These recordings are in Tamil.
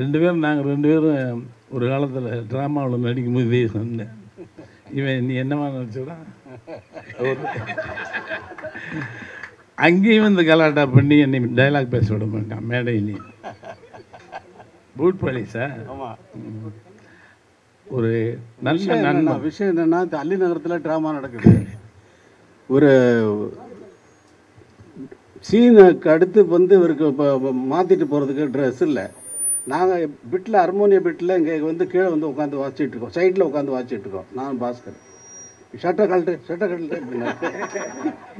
2 பேரும் நாங்கள் 2 பேரும் ஒரு காலத்தில் ட்ராமாவில் நடிக்கும்போது இதே சொன்னேன். இவன் நீ என்னவா நினச்சா அங்கேயும் இந்த கலாட்டா பண்ணி என்னை டைலாக் பேச விட மாட்டான் மேடையிலே. பூட் பழி சார். ஒரு நல்ல நன்மை. விஷயம் என்னென்னா, அள்ளி நகரத்தில் ட்ராமா நடக்குது. ஒரு சீனுக்கு அடுத்து வந்து இவருக்கு இப்போ மாற்றிட்டு போகிறதுக்கு ட்ரெஸ் இல்லை. நாங்கள் பிட்டில் ஹார்மோனிய பிட்டில் இங்கே வந்து கீழே வந்து உட்காந்து வாசிச்சுட்டு இருக்கோம், சைடில் உட்காந்து வாசிச்சுட்டு இருக்கோம். நான் பாஸ்கர் ஷர்ட்டை கழட்டு அப்படின்னா,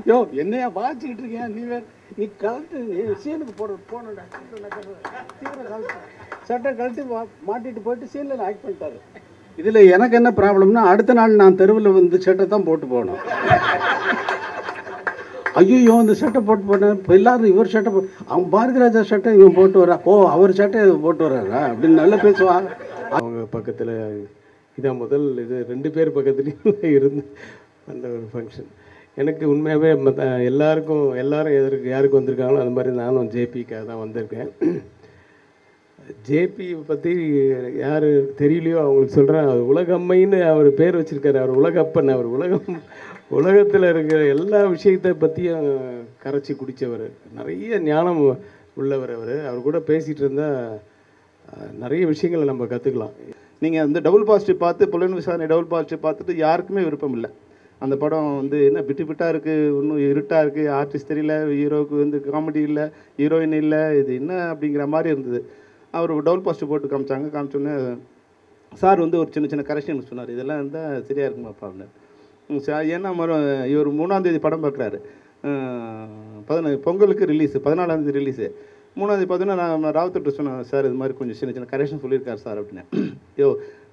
யோ என்னையா வாசிக்கிட்டு இருக்கேன் நீ வேறு, நீ கழட்டு சீனுக்கு போனடா சீக்கிரம் கழட்டு, ஷர்ட்டை கழட்டி மாட்டிட்டு போயிட்டு சீனில் ஆக்ட் பண்ணிட்டாரு. இதில் எனக்கு என்ன ப்ராப்ளம்னா, அடுத்த நாள் நான் தெருவில் வந்து ஷர்ட்டை தான் போட்டு போகணும். ஐயோ இந்த ஷர்ட்டை போட்டு போனேன், இப்போ எல்லாரும் இவர் ஷர்ட்டை அவன் பாரதி ராஜா ஷர்ட்டை இவன் போட்டு வரா, ஓ அவர் ஷர்ட்டை போட்டு வர்றாரா அப்படின்னு நல்லா பேசுவாங்க. அவங்க பக்கத்தில் இதான் முதல் இது 2 பேர் பக்கத்துலேயும் இருந்து அந்த ஒரு ஃபங்க்ஷன் எனக்கு உண்மையாகவே எல்லாரும் யாருக்கு வந்திருக்காங்களோ அது மாதிரி நானும் ஜேபிக்காக தான் வந்திருக்கேன். ஜேபி பற்றி யார் தெரியலையோ அவங்களுக்கு சொல்கிறேன், அவர் உலகம்மைன்னு அவர் பேர் வச்சுருக்காரு. அவர் உலகப்பன். அவர் உலகத்தில் இருக்கிற எல்லா விஷயத்தை பற்றியும் கரைச்சி குடித்தவர், நிறைய ஞானம் உள்ளவர். அவர் கூட பேசிகிட்டு இருந்தால் நிறைய விஷயங்களை நம்ம கற்றுக்கலாம். நீங்கள் வந்து டபுள் பாசிட்டிவ் பார்த்து புலன் விசாரணை டபுள் பாசிட்டிவ் பார்த்துட்டு யாருக்குமே விருப்பம் இல்லை. அந்த படம் வந்து என்ன பிட்டாக இருக்குது, இன்னும் இருட்டாக இருக்குது, ஆர்டிஸ்ட் தெரியல, ஹீரோவுக்கு வந்து காமெடி இல்லை, ஹீரோயின் இல்லை, இது என்ன அப்படிங்கிற மாதிரி இருந்தது. அவர் டபுள் பாசிட்டிவ் போட்டு காமிச்சோன்னே சார் வந்து ஒரு சின்ன சின்ன கரெக்ஷன் சொன்னார், இதெல்லாம் இருந்தால் சரியாக இருக்குமாப்பா அப்படின்னு. சார் ஏன்னா இவர் 3ஆம் தேதி படம் பார்க்குறாரு, பொங்கலுக்கு ரிலீஸு, 14ஆம் தேதி ரிலீஸு. 3ஆம் தேதி பார்த்தீங்கன்னா நான் ராவுத்தர்கிட்ட சொன்னேன், சார் இது மாதிரி கொஞ்சம் சின்ன சின்ன கரெக்ஷன் சொல்லியிருக்காரு சார் அப்படின்னு. யோ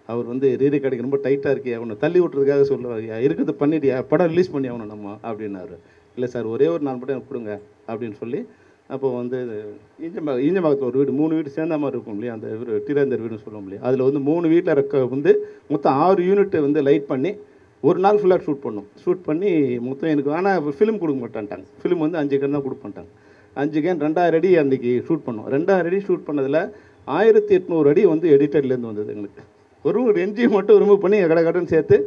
அவர் வந்து ரீரெக்கார்டிங் ரொம்ப டைட்டாக இருக்கே, அவனை தள்ளி விட்டுறதுக்காக சொல்லுவார், இருக்கிறது பண்ணிட்டியா, படம் ரிலீஸ் பண்ணி ஆகணும் நம்ம அப்படின்னாரு. இல்லை சார் ஒரே ஒரு 4 படம் எனக்கு கொடுங்க அப்படின்னு சொல்லி, அப்போது வந்து ஈஞ்சம்பாக்கத்தில் ஒரு வீடு 3 வீடு சேர்ந்த மாதிரி இருக்கும் இல்லையா, அந்த டீரேந்தர் வீடுன்னு சொல்லுவோம் இல்லையா, அதில் வந்து 3 வீட்டில் இருக்க வந்து மொத்தம் 6 யூனிட் வந்து லைட் பண்ணி ஒரு நாள் ஃபுல்லாக ஷூட் பண்ணி மொத்தம் எனக்கு. ஆனால் ஃபிலிம் கொடுக்க மாட்டான்ட்டாங்க. ஃபிலிம் வந்து 5 கேன் தான் கொடுப்பான்ட்டாங்க. 5 கேன் 2000 அடி அன்றைக்கி ஷூட் பண்ணோம். 2000 அடி ஷூட் பண்ணதில் 1800 அடி வந்து எடிட்டர்லேருந்து வந்தது எங்களுக்கு. ஒரு என்ஜி மட்டும் ரிமூவ் பண்ணி கடன் சேர்த்து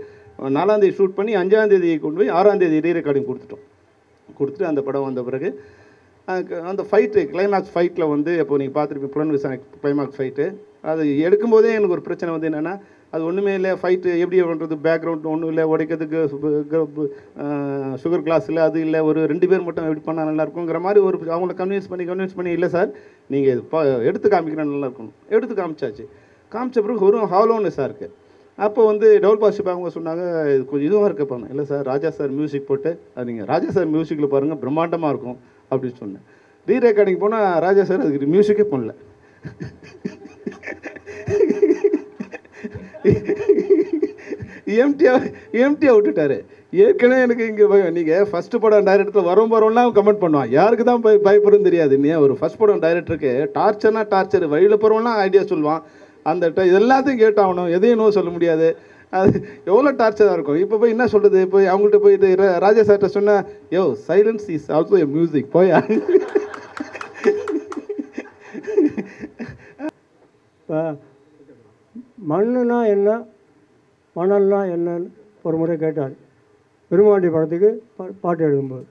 4ஆம் தேதி ஷூட் பண்ணி 5ஆம் தேதி கொண்டு போய் 6ஆம் தேதி ரீரெக்கார்டிங் கொடுத்துட்டு அந்த படம் வந்த பிறகு அந்த ஃபைட்டு கிளைமேக்ஸ் ஃபைட்டில் வந்து இப்போ நீங்கள் பார்த்துருப்பீங்க புலன் விசாரணை கிளைமேக்ஸ் ஃபைட்டு. அது எடுக்கும்போதே எனக்கு ஒரு பிரச்சனை வந்து என்னென்னா, அது ஒன்றுமே இல்லை, ஃபைட்டு எப்படி பண்ணுறது, பேக்ரவுண்ட் ஒன்றும் இல்லை, உடைக்கிறதுக்கு சுகர் கிளாஸ் இல்லை, அது இல்லை, ஒரு 2 பேர் மட்டும் எப்படி பண்ணால் நல்லாயிருக்குங்கிற மாதிரி ஒரு அவங்கள கன்வின்ஸ் பண்ணி இல்லை சார் நீங்கள் எடுத்து காமிக்கிறேன் நல்லா இருக்கணும். எடுத்து காமிச்ச பிறகு ஒரு ஹாலோன்னு சார் இருக்குது. அப்போ வந்து டபுள் பாசிட்டிவ் அவங்க சொன்னாங்க, இது கொஞ்சம் இதுவாக இருக்க பாருங்க. இல்லை சார் ராஜா சார் மியூசிக் போட்டு அது நீங்கள் ராஜா சார் மியூசிக்கில் பாருங்கள் பிரம்மாண்டமாக இருக்கும் அப்படின்னு சொன்னேன். ரீரெக்கார்டிங் போனால் ராஜா சார் அதுக்கு மியூசிக்கே பண்ணல. எம்டியாக விட்டுட்டாரு. ஏற்கனவே எனக்கு இங்கே நீங்கள் ஃபஸ்ட்டு படம் டைரக்டரில் வரலாம் கமெண்ட் பண்ணுவான், யாருக்கு தான் பயப்படுன்னு தெரியாது. இல்லையா, ஒரு ஃபஸ்ட் படம் டைரக்டருக்கு டார்ச்சர் வழியில் போகிறவங்களாம் ஐடியா சொல்லுவான். அந்த எல்லாத்தையும் கேட்டாகணும், எதையும் நோ சொல்ல முடியாது. அது எவ்வளோ டார்ச்சராக இருக்கும். இப்போ போய் என்ன சொல்கிறது, போய் அவங்கள்ட்ட போயிட்டு ராஜா சார்கிட்ட சொன்னால், yo silence is also a music போயா. இப்போ மண்ணுனா என்ன மணல்னா என்னன்னு ஒரு முறை கேட்டார் பெருமாண்டி படத்துக்கு பாட்டு எழுதும்போது.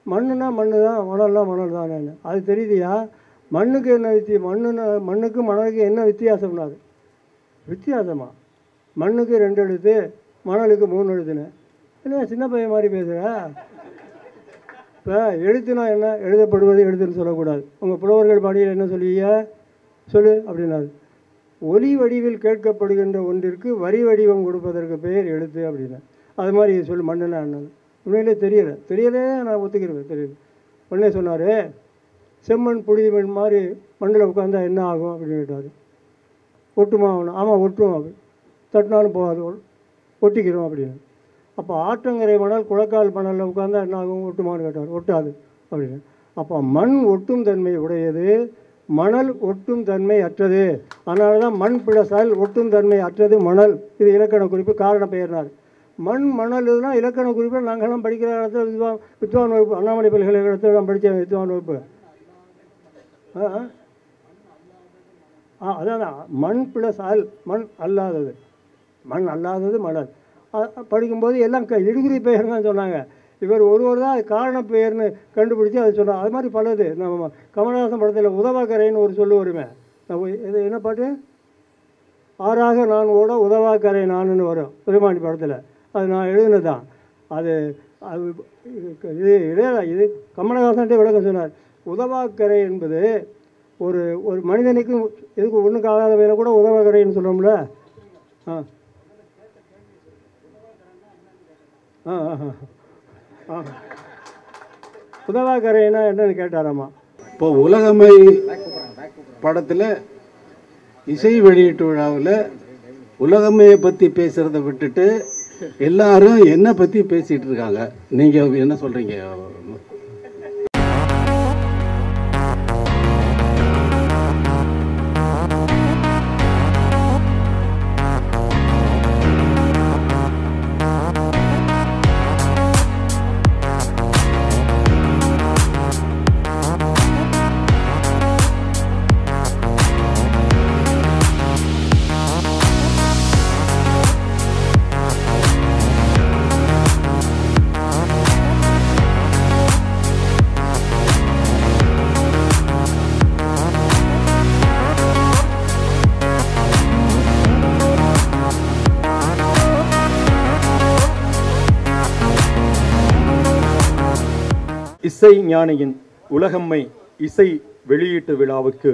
மண்ணுனா மண்ணு தான், மணல்னா மணல் தான். என்ன அது தெரியுதுயா, மண்ணுக்கு என்ன மண்ணுக்கு மணலுக்கு என்ன வித்தியாசம்னா, அது வித்தியாசமா மண்ணுக்கு 2 எழுத்து, மணலுக்கு 3 எழுத்துன்னு என்ன சின்ன பையன் மாதிரி பேசுகிற. இப்போ எழுத்துனா என்ன, எழுதப்படுவது எழுத்துன்னு சொல்லக்கூடாது. உங்கள் புலவர்கள் பாடியில் என்ன சொல்லுவீங்க, சொல்லு அப்படின்னாரு. ஒலி வடிவில் கேட்கப்படுகின்ற ஒன்றிற்கு வரி வடிவம் கொடுப்பதற்கு பெயர் எழுத்து அப்படின்னா. அது மாதிரி சொல்லு மண்ணுனா என்னது உண்மையிலே தெரியலே நான் ஒத்துக்கிறேன், தெரியல. உடனே சொன்னார், செம்மண் புழுதி மண் மாதிரி மண்ணில் உட்காந்தா என்ன ஆகும் அப்படின்னு கேட்டார். ஒட்டுமா ஆகணும். ஆமாம் ஒட்டும், அப்படி தட்டினாலும் போகாது, ஒட்டிக்கிறோம் அப்படின்னு. அப்போ ஆற்றங்கரை மணல் குளக்கால் மணலில் உட்காந்தா என்ன ஆகும், ஒட்டுமான்னு கேட்டார். ஒட்டாது அப்படின்னு. அப்போ மண் ஒட்டும் தன்மை உடையது, மணல் ஒட்டும் தன்மை அற்றது. அதனால தான் மண் பிளசால் ஒட்டும் தன்மை அற்றது மணல். இது இலக்கண குறிப்பு, காரண பெயர்னார். மணல் இதுதான் இலக்கண குறிப்பு. நாங்கள்லாம் படிக்கிற இடத்துல வித்வான் வகுப்பு, அண்ணாமலை பல்கலைக்கழகத்தில் நான் படித்தேன் வித்வான் வகுப்பு. அதான் மண் ப்ளஸ் அல், மண் அல்லாதது, மண் அல்லாதது மணல். படிக்கும்போது எல்லாம் இடுகுறி பெயர் தான் சொன்னாங்க. இவர் ஒருவர் தான் காரண பெயர்னு கண்டுபிடிச்சி அதை சொன்னார். அது மாதிரி பலது. நம்ம கமலஹாசன் படத்தில் உதவாக்கரைன்னு ஒரு சொல்லு வருமே, இது என்ன பாட்டு, ஆறாக நான் ஓட உதவாக்கரை நானுன்னு வரும் பெருமானி படத்தில். அது நான் எழுதினது தான். அது அது இது கமலஹாசன்ட்டே விளக்கம் சொன்னார். உதவாக்கரை என்பது ஒரு ஒரு மனிதனுக்கு இதுக்கு ஒன்றுக்கு ஆகாத வேலை கூட உதவாக்கரைன்னு சொல்கிறோம்ல. உதவாக்கரைன்னா என்னன்னு கேட்டாராம்மா. இப்போ உலகமை படத்தில் இசை வெளியீட்டு விழாவில் உலகமையை பற்றி பேசுகிறத விட்டுட்டு எல்லாரும் என்னை பற்றி பேசிகிட்டு இருக்காங்க. நீங்கள் என்ன சொல்கிறீங்க? இசை ஞானியின் உலகம்மை இசை வெளியீட்டு விழாவுக்கு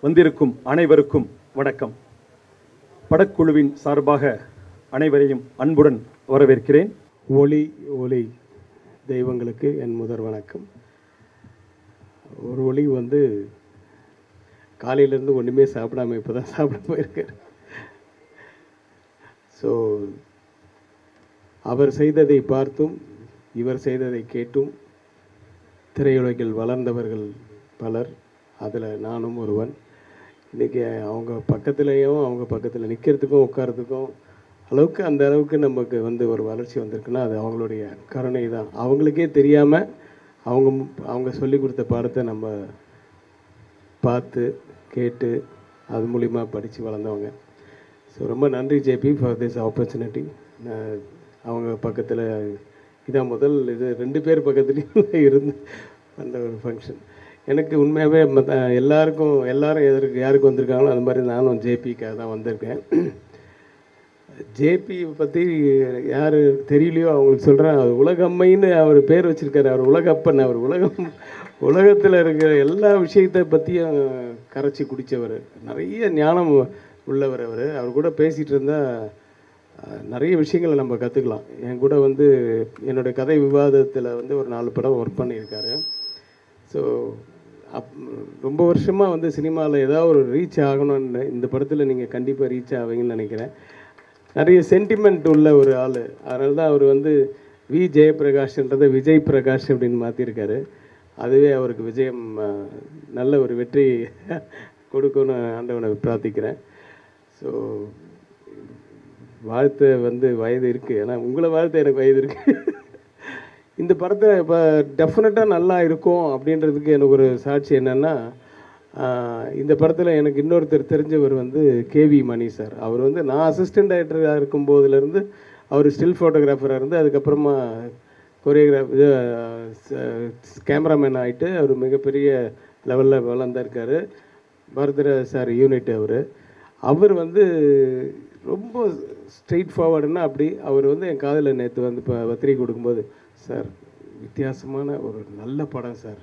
வந்திருக்கும் அனைவருக்கும் வணக்கம். படக்குழுவின் சார்பாக அனைவரையும் அன்புடன் வரவேற்கிறேன். ஒளி ஒளி தெய்வங்களுக்கு என் முதல் வணக்கம். ஒரு ஒளி வந்து காலையிலேருந்து ஒன்றுமே சாப்பிடாம இப்போ தான் சாப்பிட போயிருக்கார். ஸோ அவர் செய்ததை பார்த்தும் இவர் செய்ததை கேட்டும் திரையுலகில் வளர்ந்தவர்கள் பலர், அதில் நானும் ஒருவன். இன்றைக்கி அவங்க பக்கத்தில் நிற்கிறதுக்கும் உட்காரத்துக்கும் அளவுக்கு அந்த அளவுக்கு நமக்கு வந்து ஒரு வளர்ச்சி வந்திருக்குன்னா அது அவங்களுடைய கருணை தான். அவங்களுக்கே தெரியாமல் அவங்க சொல்லி கொடுத்த பாடத்தை நம்ம பார்த்து கேட்டு அது மூலிமா படித்து வளர்ந்தவங்க. ஸோ ரொம்ப நன்றி ஜேபி ஃபார் திஸ் ஆப்பர்ச்சுனிட்டி. அவங்க பக்கத்தில் இதான் முதல் இது 2 பேர் பக்கத்துலேயும் இருந்து அந்த ஒரு ஃபங்க்ஷன். எனக்கு உண்மையாகவே எல்லாரும் யாருக்கு வந்திருக்காங்களோ அது மாதிரி நானும் ஜேபிக்காக தான் வந்திருக்கேன். ஜேபி பற்றி யார் தெரியலையோ அவங்களுக்கு சொல்கிறேன். அவர் உலகம்மைன்னு அவர் பேர் வச்சுருக்காரு. அவர் உலகப்பன். அவர் உலகத்தில் இருக்கிற எல்லா விஷயத்தை பற்றியும் கரைச்சி குடித்தவர், நிறைய ஞானம் உள்ளவர். அவர் கூட பேசிகிட்டு இருந்தால் நிறைய விஷயங்களை நம்ம கற்றுக்கலாம். என் கூட வந்து என்னுடைய கதை விவாதத்தில் வந்து ஒரு 4 படம் ஒர்க் பண்ணியிருக்காரு. ஸோ ரொம்ப வருஷமாக வந்து சினிமாவில் ஏதாவது ஒரு ரீச் ஆகணும்னு இந்த படத்தில் நீங்கள் கண்டிப்பாக ரீச் ஆவீங்கன்னு நினைக்கிறேன். நிறைய சென்டிமெண்ட் உள்ள ஒரு ஆள். அதனால தான் அவர் வந்து வி ஜெயபிரகாஷ்ன்றதை விஜய் பிரகாஷ் அப்படின்னு மாற்றிருக்காரு. அதுவே அவருக்கு விஜயம் நல்ல ஒரு வெற்றி கொடுக்கும்னு ஆண்டவனை பிரார்த்திக்கிறேன். ஸோ வாழ்த்து வந்து வயது இருக்குது, ஏன்னா உங்களை வாழ்த்து எனக்கு வயது இருக்குது. இந்த படத்தில் இப்போ டெஃபினட்டாக நல்லா இருக்கும் அப்படின்றதுக்கு எனக்கு ஒரு சாட்சி என்னென்னா, இந்த படத்தில் எனக்கு இன்னொருத்தர் தெரிஞ்சவர் வந்து கேவி மணி சார். அவர் வந்து நான் அசிஸ்டன்ட் டைரக்டராக இருக்கும்போதுலேருந்து அவர் ஸ்டில் ஃபோட்டோகிராஃபராக இருந்து அதுக்கப்புறமா கேமராமேன் ஆகிட்டு அவர் மிகப்பெரிய லெவலில் வளர்ந்துருக்கார். பரதராஜ் சார் யூனிட் அவர் வந்து ரொம்ப ஸ்ட்ரெயிட் ஃபார்வர்டுன்னா அப்படி. அவர் வந்து என் காதில் நேற்று வந்து இப்போ பத்திரிக்கை கொடுக்கும்போது, சார் வித்தியாசமான ஒரு நல்ல படம் சார்,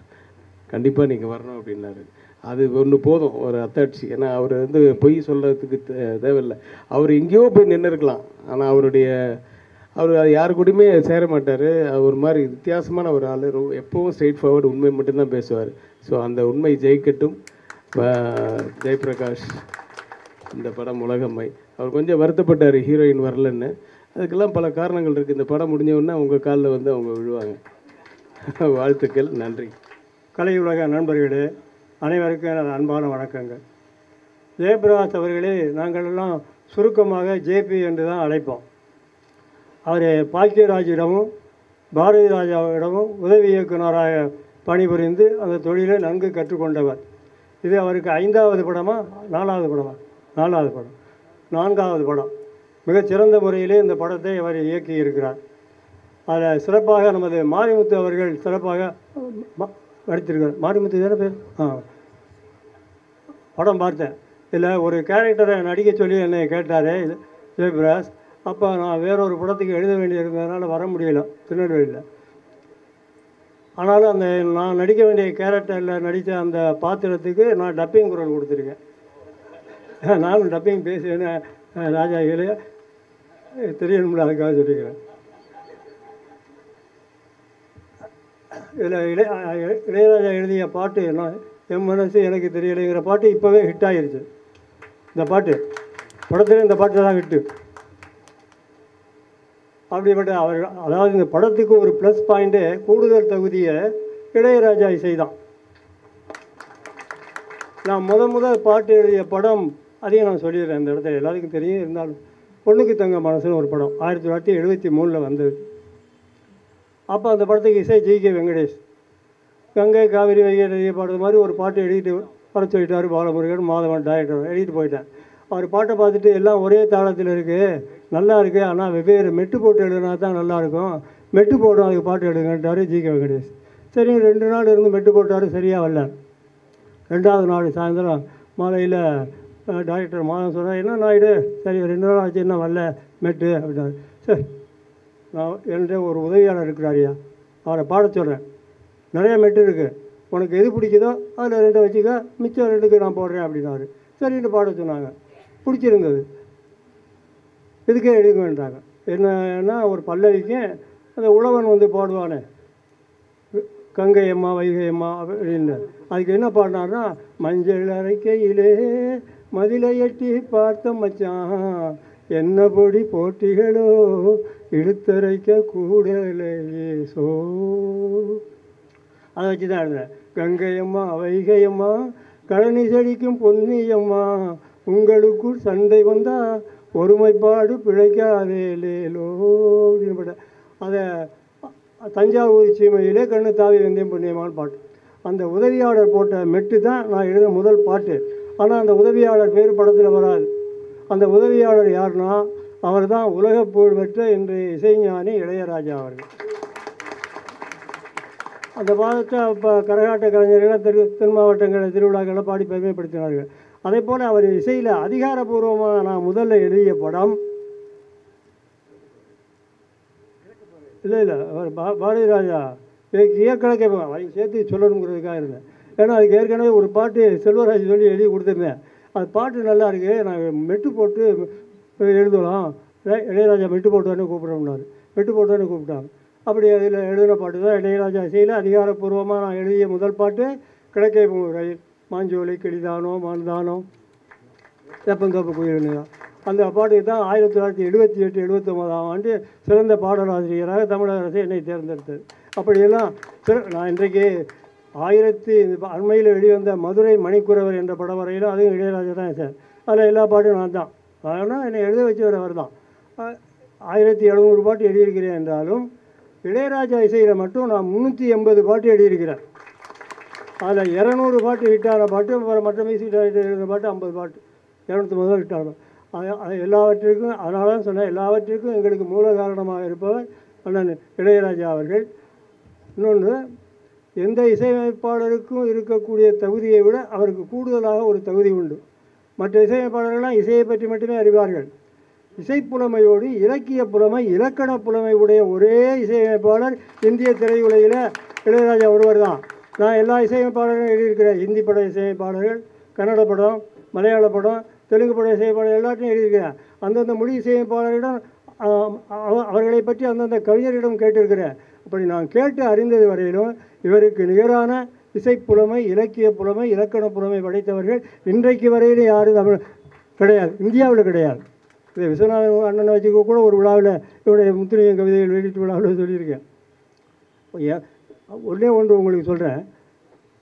கண்டிப்பாக நீங்கள் வரணும் அப்படின்னாரு. அது ஒன்று போதும், ஒரு அத்தாட்சி. ஏன்னா அவர் வந்து பொய் சொல்கிறதுக்கு தேவையில்லை. அவர் எங்கேயோ போய் நின்று இருக்கலாம், ஆனால் அவர் அது யாரு கூடயுமே சேர மாட்டார். ஒரு மாதிரி வித்தியாசமான ஒரு ஆள். எப்போவும் ஸ்ட்ரெயிட் ஃபார்வர்டு, உண்மை மட்டும்தான் பேசுவார். ஸோ அந்த உண்மை ஜெயிக்கட்டும். ஜெயபிரகாஷ் இந்த படம் உலகம்மை. அவர் கொஞ்சம் வருத்தப்பட்டார் ஹீரோயின் வரலன்னு. அதுக்கெல்லாம் பல காரணங்கள் இருக்குது. இந்த படம் முடிஞ்சவுடனே உங்கள் காலில் வந்து அவங்க விழுவாங்க. வாழ்த்துக்கள், நன்றி. கலை உலக நண்பர்களே அனைவருக்கும் எனது அன்பான வணக்கங்கள். ஜெயபிரகாஷ் அவர்களே நாங்கள் எல்லாம் சுருக்கமாக ஜேபி என்று தான் அழைப்போம். அவர் பாக்கியராஜிடமும் பாரதி ராஜாவிடமும் உதவி இயக்குநராக பணிபுரிந்து அந்த தொழிலை நன்கு கற்றுக்கொண்டவர். இது அவருக்கு 5வது படமா 4வது படமா 4வது படம் 4வது படம். மிகச்சிறந்த முறையிலே இந்த படத்தை அவர் இயக்கி இருக்கிறார். அதில் சிறப்பாக நமது மாரிமுத்து அவர்கள் சிறப்பாக நடித்திருக்கார். மாரிமுத்து தானே பேர்? படம் பார்த்தேன். இதில் ஒரு கேரக்டரை நடிக்க சொல்லி என்னை கேட்டார் ஜெயபிரகாஷ். அப்போ நான் வேறொரு படத்துக்கு எழுத வேண்டியிருந்ததுனால வர முடியல திருநெல்வேலியில். ஆனாலும் அந்த நான் நடிக்க வேண்டிய கேரக்டரில் நடித்த அந்த பாத்திரத்துக்கு நான் டப்பிங் குரல் கொடுத்துருக்கேன். நானும் டப்பிங் பேசுவேன்னு ராஜா தெரியணும்ல, அதுக்காக சொல்லிக்கிறேன். இதில் இளையராஜா எழுதிய பாட்டு என்ன, என் மனசு எனக்கு தெரியலைங்கிற பாட்டு இப்போவே ஹிட் ஆகிருச்சு. இந்த பாட்டு படத்தில் இந்த பாட்டு தான் ஹிட்டு. அப்படிப்பட்ட அவர், அதாவது இந்த படத்துக்கு ஒரு ப்ளஸ் பாயிண்ட்டு, கூடுதல் தகுதியை இளையராஜா இசை தான். நான் முதல் பாட்டு எழுதிய படம் அதையும் நான் சொல்லிடுறேன் இந்த இடத்துல, எல்லாத்துக்கும் தெரியும். இருந்தாலும் பொண்ணுக்கு தங்க மனசுன்னு ஒரு படம் 1973 வந்தது. அப்போ அந்த படத்துக்கு இசை ஜி.கே. வெங்கடேஷ். கங்கை காவிரி வைகை எழுதிய பாடுற மாதிரி ஒரு பாட்டு எழுதிட்டு வர சொல்லிட்டார் பாலமுருகன், மாதவன் டைரக்டர். எழுதிட்டு போயிட்டேன். அவர் பாட்டை பார்த்துட்டு எல்லாம் ஒரே தாளத்தில் இருக்குது, நல்லா இருக்குது, ஆனால் வெவ்வேறு மெட்டு போட்டு எழுதுனா தான் நல்லாயிருக்கும், மெட்டு போட்டோம் அதுக்கு பாட்டு எழுதுங்கன்ட்டார் ஜி.கே. வெங்கடேஷ். சரி 2 நாள் இருந்து மெட்டு போட்டார், சரியாக வரல. 2வது நாள் சாயந்தரம் மாலையில் டைரக்டர் மாதம் சொன்னார், என்ன நாயுடு சரி 2 நாள் ஆச்சு என்ன வரல மெட்டு அப்படின்னாரு. சரி நான் என்கிட்ட ஒரு உதவியாளர் இருக்கிறாரியா, அவரை பாட சொல்கிறேன், நிறைய மெட்டு இருக்குது, உனக்கு எது பிடிக்குதோ அதில் 2 வச்சுக்க, மிச்சம் 2க்கு நான் போடுறேன் அப்படின்னாரு. சரின்னு பாட சொன்னாங்க. பிடிச்சிருந்தது. இதுக்கே எடுக்க வேண்டாங்க. என்னன்னா ஒரு பல்லவிக்கு அந்த உழவன் வந்து பாடுவானே, கங்கை அம்மா வைகை அம்மா அப்படின்னு, அதுக்கு என்ன பாடினார்னா, மஞ்சள் அரைக்கையிலே மதிலை எட்டி பார்த்த மச்சான், என்ன பொடி போட்டிகளோ இழுத்தரைக்க கூடலையே சோ, அதை வச்சு தான் எழுதுறேன். கங்கை அம்மா வைகை அம்மா கழனி செடிக்கும் பொன்னியம்மா, உங்களுக்குள் சண்டை வந்தால் ஒருமைப்பாடு பிழைக்காதே லேலோ அப்படின்னு. அதை தஞ்சாவூர் சீமையிலே கண்ணு தாவி வந்தேன் புண்ணியமான பாட்டு. அந்த உதவியாளர் போட்ட மெட்டு தான் நான் எழுத முதல் பாட்டு. ஆனால் அந்த உதவியாளர் பேர் படத்தில் வராது. அந்த உதவியாளர் யாருன்னா, அவர் தான் உலக புகழ் பெற்ற இன்றைய இசைஞானி இளையராஜா அவர்கள். அந்த பாதத்தை இப்போ கரகாட்ட கலைஞர்கள் தென் மாவட்டங்களில் திருவிழாக்களை பாடி பெருமைப்படுத்தினார்கள். அதே போல் அவர் இசையில் அதிகாரப்பூர்வமாக நான் முதல்ல எழுதிய படம் இல்லை அவர் பாரதி ராஜா இயற்கணக்கே அதை சேர்த்து சொல்லணுங்கிறதுக்காக இருந்தேன். ஏன்னா அதுக்கு ஏற்கனவே ஒரு பாட்டு செல்வராஜ் சொல்லி எழுதி கொடுத்துருந்தேன். அது பாட்டு நல்லா இருக்குது, நான் மெட்டு போட்டு எழுதலாம், இளையராஜா மெட்டு போட்டோன்னு கூப்பிட்றோம்னாரு. மெட்டு போட்டோன்னு கூப்பிட்டாங்க. அப்படி அதில் எழுதின பாட்டு தான் இளையராஜா இசையில் அதிகாரப்பூர்வமாக நான் எழுதிய முதல் பாட்டு கிழக்கே ரயில், மாஞ்சோலை கிளிதானோ மான்தானோ தெப்பந்தோப்பு குயில்தான். அந்த பாட்டுக்கு தான் 1978-79ஆம் ஆண்டு சிறந்த பாடலாசிரியராக தமிழக அரசு என்னை தேர்ந்தெடுத்தது. அப்படியெல்லாம் நான் இன்றைக்கு அண்மையில் வெளிவந்த மதுரை மணிக்குறவர் என்ற படம் வரையிலும் அதுவும் இளையராஜா தான் சார். அதில் எல்லா பாட்டும் நான் தான். அதனால் என்னை எழுத வச்சவர் அவர் தான். 1700 பாட்டு எழுதியிருக்கிறேன் என்றாலும் இளையராஜா இசையில் மட்டும் நான் 380 பாட்டு எழுதியிருக்கிறேன். அதில் 200 பாட்டு ஹிட்டான பாட்டு, மற்ற மியூசிக் டைரக்டர் எழுதின பாட்டு 50 பாட்டு, 250 ஹிட்டான. அது எல்லாவற்றிற்கும், அதனால தான் சொன்னேன், எல்லாவற்றிற்கும் எங்களுக்கு மூல காரணமாக இருப்பவர் அண்ணன் இளையராஜா அவர்கள். இன்னொன்று, எந்த இசையமைப்பாளருக்கும் இருக்கக்கூடிய தகுதியை விட அவருக்கு கூடுதலாக ஒரு தகுதி உண்டு. மற்ற இசையமைப்பாளர்கள்லாம் இசையை பற்றி மட்டுமே அறிவார்கள். இசைப்புலமையோடு இலக்கிய புலமை, இலக்கண புலமை உடைய ஒரே இசையமைப்பாளர் இந்திய திரையுலகில் இளையராஜா ஒருவர் தான். நான் எல்லா இசையமைப்பாளர்களும் எழுதியிருக்கிறேன். ஹிந்தி பட இசையமைப்பாளர்கள், கன்னட படம், மலையாள படம், தெலுங்கு பட இசையமைப்பாளர் எல்லாத்தையும் எழுதியிருக்கிறேன். அந்தந்த மொழி இசையமைப்பாளரிடம் அவர்களை பற்றி அந்தந்த கவிஞரிடம் கேட்டிருக்கிறேன். அப்படி நான் கேட்டு அறிந்தது வரையிலும் இவருக்கு நிகரான இசைப்புலமை, இலக்கிய புலமை, இலக்கண புலமை படைத்தவர்கள் இன்றைக்கு வரையிலும் யாரும் தமிழ் கிடையாது, இந்தியாவில் கிடையாது. இதை விஸ்வநாதன் அண்ணனை வச்சுக்க கூட ஒரு விழாவில் இவருடைய முத்துரையன் கவிதைகள் வெளியீட்டு விழாவில் சொல்லியிருக்கேன். ஒன்றே ஒன்று உங்களுக்கு சொல்கிறேன்.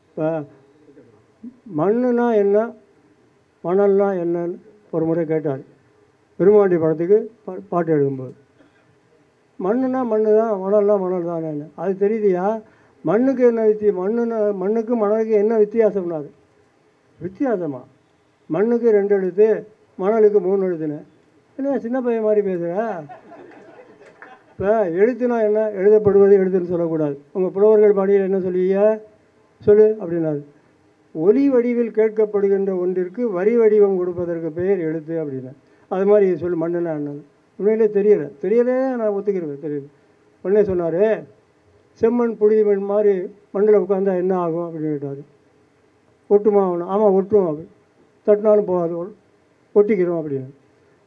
இப்போ மண்ணுனா என்ன, மணல்னா என்னன்னு ஒரு முறை கேட்டார் பெருமாண்டி படத்துக்கு பாட்டு எழுதும்போது. மண்ணுனா மண்ணு தான், மணல்னா மணல் தான். என்ன அது தெரியுதுயா? மண்ணுக்கு என்ன மண்ணுக்கு மணலுக்கு என்ன வித்தியாசம்னாரு. வித்தியாசமா மண்ணுக்கு 2 எழுத்து, மணலுக்கு 3 எழுத்துன்னு. என்ன சின்ன பையன் மாதிரி பேசுகிறா? இப்போ எழுத்துனா என்ன? எழுதப்படுவது எழுத்துன்னு சொல்லக்கூடாது. உங்கள் புலவர்கள் பாடியில் என்ன சொல்லுவீங்க? சொல்லு அப்படின்னாரு. ஒலி வடிவில் கேட்கப்படுகின்ற ஒன்றிற்கு வரி வடிவம் கொடுப்பதற்கு பெயர் எழுத்து அப்படின்னா. அது மாதிரி சொல்லு மண்ணுன்னா என்னது? உண்மையிலே தெரியலே நான் ஒத்துக்கிறேன், தெரியல. உடனே சொன்னார், செம்மண் புழுதி மண் மாதிரி மண்ணில் உட்காந்தா என்ன ஆகும் அப்படின்னு கேட்டார். ஒட்டுமா ஆகணும்? ஆமாம் ஒட்டும். அப்படி தட்டினாலும் போகாது, ஒட்டிக்கிறோம் அப்படின்னு.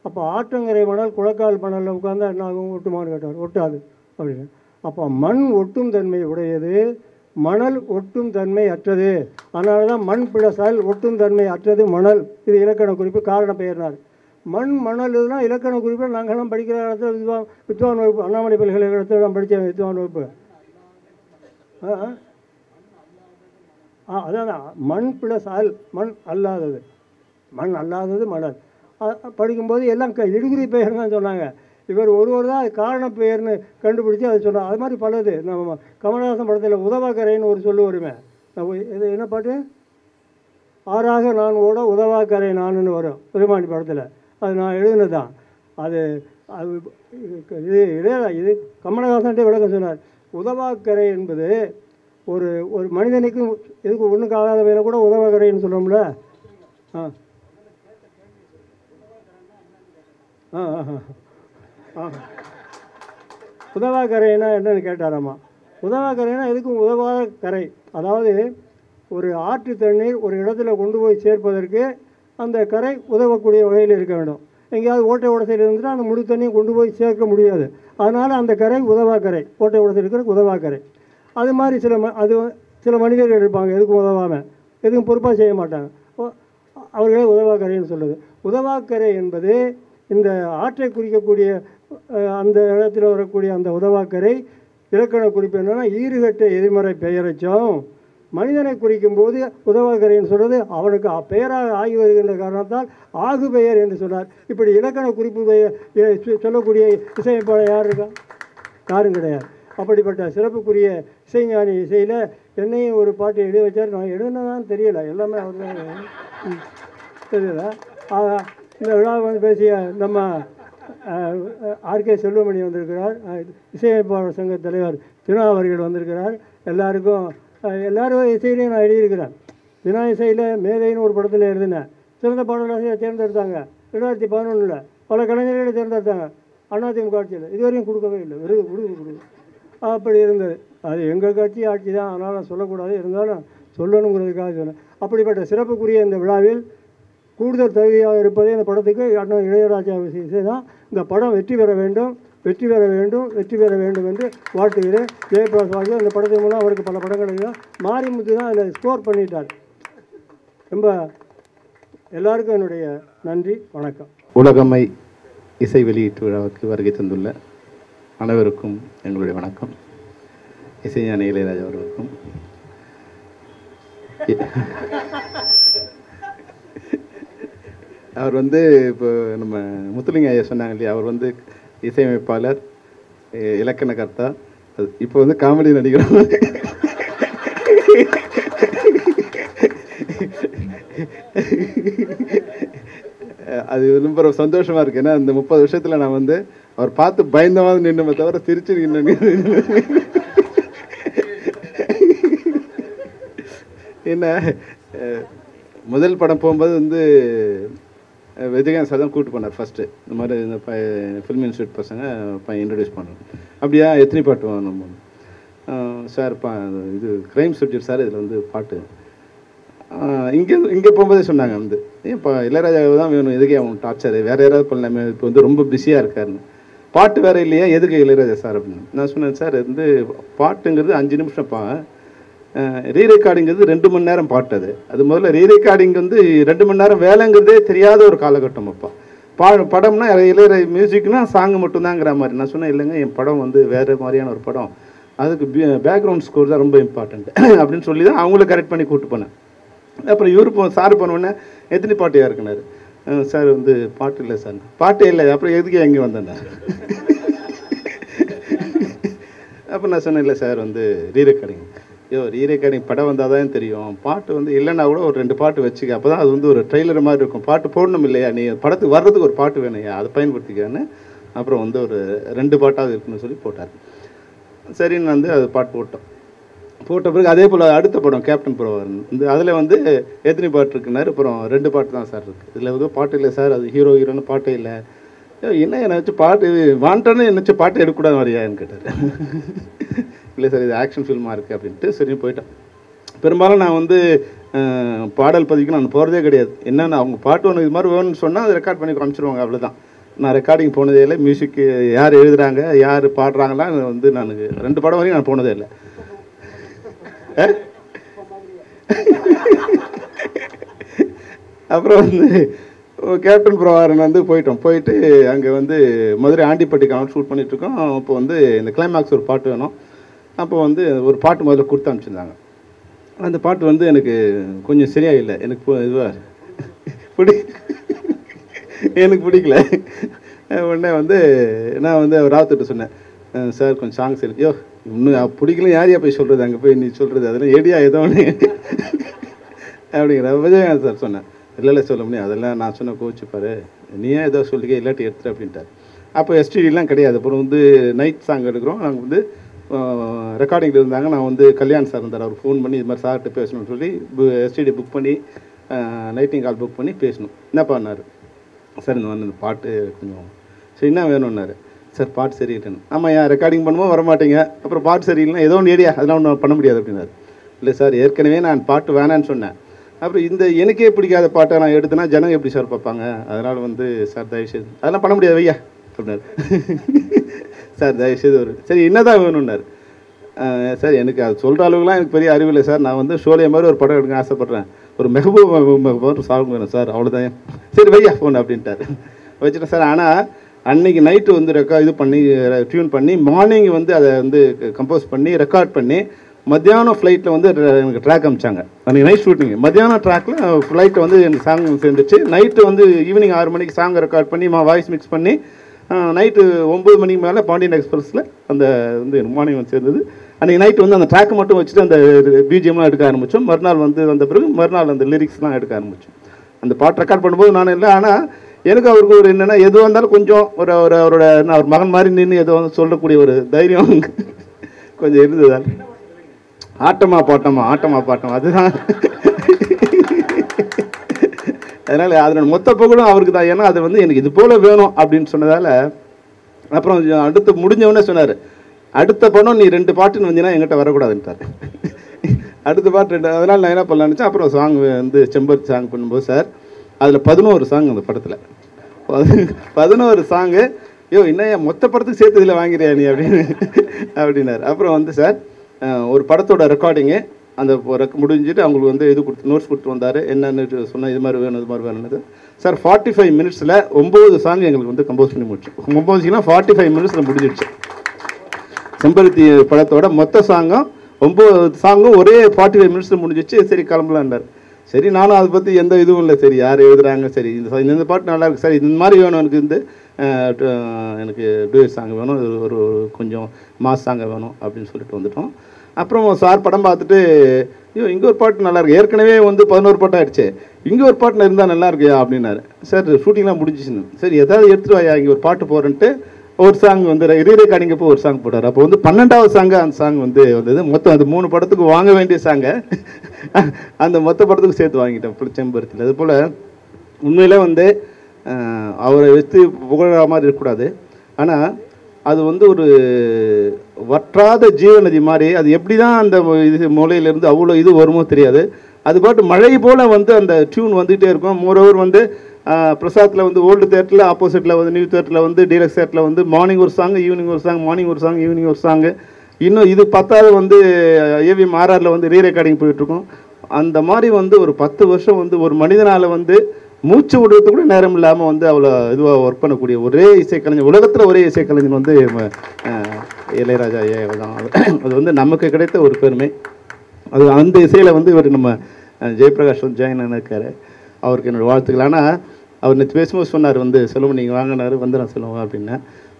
அப்போ ஆற்றங்கரை மணல் குளக்கால் மணலில் உட்காந்தா என்ன ஆகும்? ஒட்டுமான்னு கேட்டார். ஒட்டாது அப்படின்னு. அப்போ மண் ஒட்டும் தன்மை உடையது, மணல் ஒட்டும் தன்மை அற்றது. அதனால தான் மண் பிளசால் ஒட்டும் தன்மை அற்றது மணல். இது இலக்கண குறிப்பு, காரண பெயர்னார். மண் மணல் இதெல்லாம் இலக்கண குறிப்பில் நாங்கள்லாம் படிக்கிற இடத்துல வித்வான் வகுப்பு, அண்ணாமலை பல்கலைக்கழகத்தில் நான் படித்தேன் வித்வான் வகுப்பு. அதான் மண் பிளஸ் அல், மண் அல்லாதது, மண் அல்லாதது மணல். படிக்கும்போது எல்லாம் இடுகுறி பெயர் தான் சொன்னாங்க. இவர் ஒருவர் தான் அது காரண பெயர்னு கண்டுபிடிச்சி அதை சொன்னார். அது மாதிரி பலது. நம்ம கமலஹாசன் படத்தில் உதவாக்கரைன்னு ஒரு சொல்லு வருமே, இது என்ன பாட்டு? ஆறாக நான் ஓட உதவாக்கரை நானுன்னு வரும் பெருமாண்டி படத்தில். அது நான் எழுதுனது தான். அது அது இது கமலஹாசன்ட்டே விளக்கம் சொன்னார். உதவாக்கரை என்பது ஒரு ஒரு மனிதனுக்கும் எதுக்கு ஒன்றுக்கு ஆகாத வேலை கூட உதவாக்கரைன்னு சொல்கிறோம்ல. உதவாக்கரைன்னா என்னன்னு கேட்டாராம்மா. உதவாக்கரைனா எதுக்கும் உதவாத கரை. அதாவது ஒரு ஆற்று தண்ணீர் ஒரு இடத்துல கொண்டு போய் சேர்ப்பதற்கு அந்த கரை உதவக்கூடிய வகையில் இருக்க வேண்டும். எங்கேயாவது ஓட்டை உடசையில் இருந்துட்டால் அந்த முழு தண்ணியும் கொண்டு போய் சேர்க்க முடியாது. அதனால் அந்த கரை உதவாக்கரை, ஓட்டை உடசையில் இருக்கிற உதவாக்கரை. அது மாதிரி சில மனிதர்கள் இருப்பாங்க, எதுக்கும் உதவாமல், எதுக்கும் பொறுப்பாக செய்ய மாட்டாங்க. அவர்களே உதவாக்கரைன்னு சொல்லுது. உதவாக்கரை என்பது இந்த ஆற்றை குறிக்கக்கூடிய அந்த இடத்துல வரக்கூடிய அந்த உதவாக்கரை இலக்கண குறிப்பு என்னென்னா ஈறுகட்ட எதிர்மறை பெயரச்சம். மனிதனை குறிக்கும் போது உதவாக்கரைன்னு சொல்கிறது அவனுக்கு பெயராக ஆகி வருகின்ற காரணத்தால் ஆகு பெயர் என்று சொன்னார். இப்படி இலக்கண குறிப்பு சொல்லக்கூடிய இசையமைப்பாளர் யார் இருக்கா? யாரும் கிடையாது. அப்படிப்பட்ட சிறப்புக்குரிய இசைஞானி இசையில் என்னையும் ஒரு பாட்டு எழுதி வச்சார். நான் எழுதுனதான் தெரியலை, எல்லாமே அவர் தான் தெரியல. இந்த விழாவை பேசிய நம்ம ஆர்கே செல்வமணி வந்திருக்கிறார், இசையமைப்பாளர் சங்க தலைவர் தினா அவர்கள் வந்திருக்கிறார். எல்லாரும் இசையிலையும் நான் எழுதியிருக்கிறேன். தினா இசையில் மேதைன்னு ஒரு படத்தில் எழுதினேன். சிறந்த பாடலாசிரியர் தேர்ந்தெடுத்தாங்க 2011. பல கலைஞர்களை தேர்ந்தெடுத்தாங்க அதிமுக ஆட்சியில். இதுவரையும் கொடுக்கவே இல்லை, வெறும் கொடுக்கு அப்படி இருந்தது. அது எங்கள் கட்சி ஆட்சி தான், அதனால் நான் சொல்லக்கூடாது, இருந்தாலும் சொல்லணுங்கிறதுக்காக சொன்னேன். அப்படிப்பட்ட சிறப்புக்குரிய இந்த விழாவில் கூடுதல் தகுதியாக இருப்பதே இந்த படத்துக்கு அண்ணன் இளையராஜா இசை தான். இந்த படம் வெற்றி பெற வேண்டும், வெற்றி பெற வேண்டும், வெற்றி பெற வேண்டும் என்று வாழ்த்துகிறேன். ஜெயபிரகாஷ் வாழ்க்கை இந்த படத்தின் மூலம் அவருக்கு பல படங்கள் மாரிமுத்து தான் அதில் ஸ்கோர் பண்ணிட்டார். ரொம்ப எல்லாருக்கும் என்னுடைய நன்றி, வணக்கம். உலகம்மை இசை வெளியீட்டு விழாவுக்கு வருகை தந்துள்ள அனைவருக்கும் எங்களுடைய வணக்கம். இசைஞானி இளையராஜா அவர்களுக்கும் அவர் இப்போ நம்ம முத்துலிங்க ஐயா சொன்னாங்க இல்லையா, அவர் இசையமைப்பாளர், இலக்கணகர்த்தா, இப்போ காமெடி நடிகர். அது ரொம்ப சந்தோஷமா இருக்கு. ஏன்னா இந்த 30 வருஷத்துல நான் அவர் பார்த்து பயந்தவாது நின்றுமே தவிர சிரிச்சு நின்று. என்ன முதல் படம் போகும்போது விஜயகாந்த் சார் தான் கூப்பிட்டு போனார் ஃபஸ்ட்டு. இந்த மாதிரி இந்த ஃபிலிம் இன்ஸ்டியூட் பசங்க இன்ட்ரடியூஸ் பண்ணோம். அப்படியா எத்தனை பாட்டு நம்ம சார் இது க்ரைம் சப்ஜெக்ட் சார், இதில் பாட்டு இங்கே போகும்போதே சொன்னாங்க இப்போ இளையராஜா தான் வேணும், எதுக்கே அவன் டார்ச்சர், வேறு யாராவது பண்ணலாமே, இப்போ ரொம்ப பிஸியாக இருக்காருன்னு. பாட்டு வேறு இல்லையா, எதுக்கு இளையராஜா சார் அப்படின்னு. நான் சொன்னேன், சார் பாட்டுங்கிறது 5 நிமிஷம்ப்பா, ரீரெக்கார்டிங்கிறது 2 மணி நேரம் பாட்டு. அது முதல்ல ரீரெக்கார்டிங் 2 மணி நேரம் வேலைங்கிறதே தெரியாத ஒரு காலகட்டம். அப்போ படம்னா இளையராஜா மியூசிக்னா சாங் மட்டும்தாங்கிற மாதிரி. நான் சொன்னேன், இல்லைங்க என் படம் வேறு மாதிரியான ஒரு படம், அதுக்கு பேக்ரவுண்ட் ஸ்கோர் தான் ரொம்ப இம்பார்ட்டன்ட் அப்படின்னு சொல்லி தான் அவங்கள கரெக்ட் பண்ணி கூப்பிட்டு போனேன். அப்புறம் இவரு சார் போனோடனே எத்தனை பாட்டு யாருக்குனாரு. சார் பாட்டு இல்லை சார். பாட்டே இல்லை, அப்புறம் எதுக்கு எங்கே வந்தேன். அப்போ நான் சொன்னேன், இல்லை சார் ரீரெக்கார்டிங் ரீரெக்கார்டிங் படம் வந்தால் தான் தெரியும், பாட்டு வந்து இல்லைன்னா கூட ஒரு 2 பாட்டு வச்சுக்க, அப்போ தான் அது வந்து ஒரு ட்ரெய்லர் மாதிரி இருக்கும், பாட்டு போடணும் இல்லையா, நீ படத்துக்கு வர்றதுக்கு ஒரு பாட்டு வேணும்யா, அதை பயன்படுத்திக்கான்னு அப்புறம் வந்து ஒரு 2 பாட்டாவது இருக்குன்னு சொல்லி போட்டார். சரின்னு வந்து அது பாட்டு போட்ட பிறகு அதே போல் அடுத்த படம் கேப்டன் பிரபாகரன் இந்த அதில் வந்து எத்தனை பாட்டு இருக்குன்னாரு. அப்புறம் 2 பாட்டு தான் சார் இருக்குது, இதில் வந்து பாட்டு இல்லை சார், அது ஹீரோன்னு பாட்டே இல்லை. என்ன என்னை வச்சு பாட்டு வாண்டானே என்ன வச்சு பாட்டு எடுக்கக்கூடாது மாதிரியான்னு கேட்டார். இல்லை சார் இது ஆக்ஷன் ஃபில்மாக இருக்குது அப்படின்ட்டு சரின்னு போயிட்டேன். பெரும்பாலும் நான் வந்து பாடல் பதிவுக்கு நான் போகிறதே கிடையாது. என்னென்னா அவங்க பாட்டு ஒன்று இது மாதிரி வேணும்னு சொன்னால் அதை ரெக்கார்ட் பண்ணி காமிச்சிருவாங்க, அவ்வளோதான். நான் ரெக்கார்டிங் போனதே இல்லை, மியூசிக்கு யார் எழுதுகிறாங்க யார் பாடுறாங்களாம் வந்து நான் 2 படம் வரைக்கும் நான் போனதே இல்லை. அப்புறம் வந்து கேப்டன் பிரபாகரன் வந்து போயிட்டு அங்கே வந்து மதுரை ஆண்டிப்பட்டிக்கான ஷூட் பண்ணிகிட்ருக்கோம். அப்போ வந்து இந்த கிளைமேக்ஸ் ஒரு பாட்டு வேணும். அப்போ வந்து ஒரு பாட்டு முதல்ல கொடுத்து அனுப்பிச்சிருந்தாங்க. அந்த பாட்டு வந்து எனக்கு கொஞ்சம் சரியாக இல்லை, எனக்கு இதுவாக எனக்கு பிடிக்கல. உடனே வந்து நான் வந்து ராவத்திட்ட சொன்னேன், சார் கொஞ்சம் சாங்ஸ் இருக்கு, இன்னும் பிடிக்கல யாரையா போய் சொல்கிறது, அங்கே போய் நீ சொல்கிறது அதெல்லாம் ஏடியா ஏதோ ஒன்று அப்படிங்கிற விஜயகாந்த் சார் சொன்னேன். இல்லை சொல்ல முடியும், அதெல்லாம் நான் சொன்ன கோச்சுப்பாரு, நீயே ஏதோ சொல்லிக்க இல்லாட்டி எடுத்துரு அப்படின்ட்டார். அப்போ எஸ்டிடிலாம் கிடையாது. அப்புறம் வந்து நைட் சாங் எடுக்கிறோம், நாங்கள் வந்து ரெக்கார்டிங்கில் இருந்தாங்க. நான் வந்து கல்யாண் சார் இருந்தார், அவர் ஃபோன் பண்ணி இது மாதிரி சார்கிட்ட பேசணும்னு சொல்லி எஸ்டிடி புக் பண்ணி நைட்டிங் கால் புக் பண்ணி பேசணும். என்ன பண்ணார் சார், இந்த வந்து இந்த பாட்டு கொஞ்சம் சரி என்ன வேணும்னாரு. சார் பாட்டு சரியில்லைன்னு. ஆமாம் ஏன் ரெக்கார்டிங் பண்ணுவோம் வரமாட்டீங்க, அப்புறம் பாட்டு சரியில்லைன்னா ஏதோ ஒன்று ஏடியா அதெல்லாம் ஒன்றும் பண்ண முடியாது அப்படின்னாரு. இல்லை சார் ஏற்கனவே நான் பாட்டு வேணான்னு சொன்னேன், அப்புறம் இந்த எனக்கே பிடிக்காத பாட்டை நான் எடுத்தேன்னா ஜனங்க எப்படி சார் பார்ப்பாங்க, அதனால் வந்து சார் தயவுசெய்து அதெல்லாம் பண்ண முடியாது வையா அப்படின்னாரு. சார் தயவுசெய்து ஒரு சரி என்னதான் வேணும்னாரு. சார் எனக்கு அது சொல்கிற அளவுக்குலாம் எனக்கு பெரிய அறிவு இல்லை சார், நான் வந்து ஷோலே மாதிரி ஒரு படம் எடுக்க ஆசைப்பட்றேன், ஒரு மெஹபூப் சாங் வேணும் சார், அவ்வளோதான். சரி வையா ஃபோன் அப்படின்ட்டார். வச்சுட்டேன் சார். ஆனால் அன்றைக்கி நைட்டு வந்து இது பண்ணி டியூன் பண்ணி மார்னிங் வந்து அதை வந்து கம்போஸ் பண்ணி ரெக்கார்ட் பண்ணி மத்தியானம் ஃப்ளைட்டில் வந்து எனக்கு ட்ராக் அமிச்சாங்க. அன்றைக்கி நைட் ஷூட்டிங்கு, மத்தியானம் ட்ராக்கில் ஃப்ளைட்டில் வந்து எனக்கு சாங் சேர்ந்துச்சு. நைட்டு வந்து ஈவினிங் 6 மணிக்கு சாங் ரெக்கார்ட் பண்ணி வாய்ஸ் மிக்ஸ் பண்ணி நைட்டு 9 மணிக்கு மேலே பாண்டியன் எக்ஸ்பிரஸில் அந்த வந்து மார்னிங் வந்து சேர்ந்தது. அன்றைக்கி நைட்டு வந்து அந்த ட்ராக்கை மட்டும் வச்சுட்டு அந்த பிஜிஎம்லாம் எடுக்க ஆரம்பித்தோம். மறுநாள் வந்து வந்த பிறகு மறுநாள் அந்த லிரிக்ஸ்லாம் எடுக்க ஆரம்பித்தோம். அந்த பாட்டு ரெக்கார்ட் பண்ணும்போது நான் இல்லை, ஆனால் எனக்கு அவருக்கு ஒரு என்னென்னா எதுவாக இருந்தாலும் கொஞ்சம் அவரோட அவர் மகன் மாதிரி நின்று எதுவும் வந்து சொல்லக்கூடிய ஒரு தைரியம் கொஞ்சம் இருந்ததால் ஆட்டமா பாட்டமா அதுதான். அதனால் அதனோட மொத்த புகழும் அவருக்கு தான். ஏன்னா அது வந்து எனக்கு இது போல் வேணும் அப்படின்னு சொன்னதால் அப்புறம் அடுத்து முடிஞ்சவொடனே சொன்னார், அடுத்த படம் நீ 2 பாட்டுன்னு வந்தீங்கன்னா எங்கிட்ட வரக்கூடாதுன்ட்டார். அடுத்த பாட்டு 2. அதனால் நான் என்ன பண்ணலான்னு நினச்சேன். அப்புறம் சாங் வந்து செம்பருத்தி சாங் பண்ணும்போது சார் அதில் 11 சாங் அந்த படத்தில் 11 சாங்கு. இன்னும் மொத்த படத்துக்கு சேர்த்து இதில் வாங்கிறியா நீ அப்படின்னாரு. அப்புறம் வந்து சார் ஒரு படத்தோட ரெக்கார்டிங்கு அந்த முடிஞ்சிட்டு அவங்களுக்கு வந்து இது கொடுத்து நோட்ஸ் கொடுத்து வந்தார், என்னென்னு சொன்னால் இது மாதிரி வேணும்னது சார். 45 மினிட்ஸில் 9 சாங் எங்களுக்கு வந்து கம்போஸ் பண்ணி முடிச்சோம். 9 45 மினிட்ஸில் முடிஞ்சிடுச்சு. செம்பருத்தி படத்தோட மொத்த சாங்கும் 9 சாங்கும் ஒரே 45 மினிட்ஸில் முடிஞ்சிச்சு. சரி கிளம்பலான்னார். சரி நானும் அதை பற்றி எந்த இதுவும் இல்லை, சரி யார் எழுதுகிறாங்க, சரி இந்த பாட்டு நல்லா இருக்குது, சரி இந்த மாதிரி வேணும் எனக்கு வந்து எனக்கு டூயட் சாங் வேணும், ஒரு கொஞ்சம் மாஸ் சாங்கை வேணும் அப்படின்னு சொல்லிட்டு வந்துட்டோம். அப்புறம் சார் படம் பார்த்துட்டு இங்கே ஒரு பாட்டு நல்லாயிருக்கு, ஏற்கனவே வந்து 11 பாட்டு ஆகிடுச்சு, இங்கே ஒரு பாட்டில் இருந்தால் நல்லா இருக்கியா அப்படின்னாரு. சார் ஷூட்டிங்லாம் முடிஞ்சிச்சுன்னு. சரி எதாவது எடுத்துகிட்டு வாயா இங்கே ஒரு பாட்டு போகிறேன்ட்டு ஒரு சாங் வந்து ரீரெக்கார்டிங்கப்போ ஒரு சாங் போட்டார். அப்போ வந்து 12வது சாங்கு அந்த சாங் வந்து வந்தது. மொத்தம் அது 3 படத்துக்கு வாங்க வேண்டிய சாங்கை அந்த மொத்த படத்துக்கு சேர்த்து வாங்கிட்டேன் செம்பருத்தியில். அது போல் உண்மையிலே வந்து அவரை வச்சு புகழ மாதிரி இருக்கக்கூடாது, ஆனால் அது வந்து ஒரு வற்றாத ஜீவநதி மாதிரி. அது எப்படி தான் அந்த இது மூலையிலேருந்து அவ்வளோ இது வருமோ தெரியாது. அது பாட்டு மழை போல் வந்து அந்த டியூன் வந்துகிட்டே இருக்கும். மோரோவர் வந்து பிரசாத்தில் வந்து ஓல்டு தேட்டரில் ஆப்போசிட்டில் வந்து நியூ தேட்டரில் வந்து டீலக்ஸ் தேட்டரில் வந்து மார்னிங் ஒரு சாங் ஈவினிங் ஒரு சாங், மார்னிங் ஒரு சாங் ஈவினிங் ஒரு சாங்கு. இன்னும் இது 10வது வந்து ஏவிஎம் ஆர்ஆரில் வந்து ரீரெக்கார்டிங் போயிட்டுருக்கோம். அந்த மாதிரி வந்து ஒரு 10 வருஷம் வந்து ஒரு மனிதனால் வந்து மூச்சு விடுறது கூட நேரம் இல்லாமல் வந்து அவ்வளோ இதுவாக ஒர்க் பண்ணக்கூடிய ஒரே இசைக்கலைஞர், உலகத்தில் ஒரே இசைக்கலைஞர் வந்து இளையராஜா தான். அது வந்து நமக்கு கிடைத்த ஒரு பெருமை. அது அந்த இசையில் வந்து இவர் நம்ம ஜெயபிரகாஷ் வந்து ஜாயின் இருக்கார், அவருக்கு என்னோடய வாழ்த்துக்கள். ஆனால் அவர் நேற்று பேசும்போது சொன்னார் வந்து செல்வமணி நீங்கள் வாங்கினார் வந்து நான் சொல்லுவேன் அப்படின்னு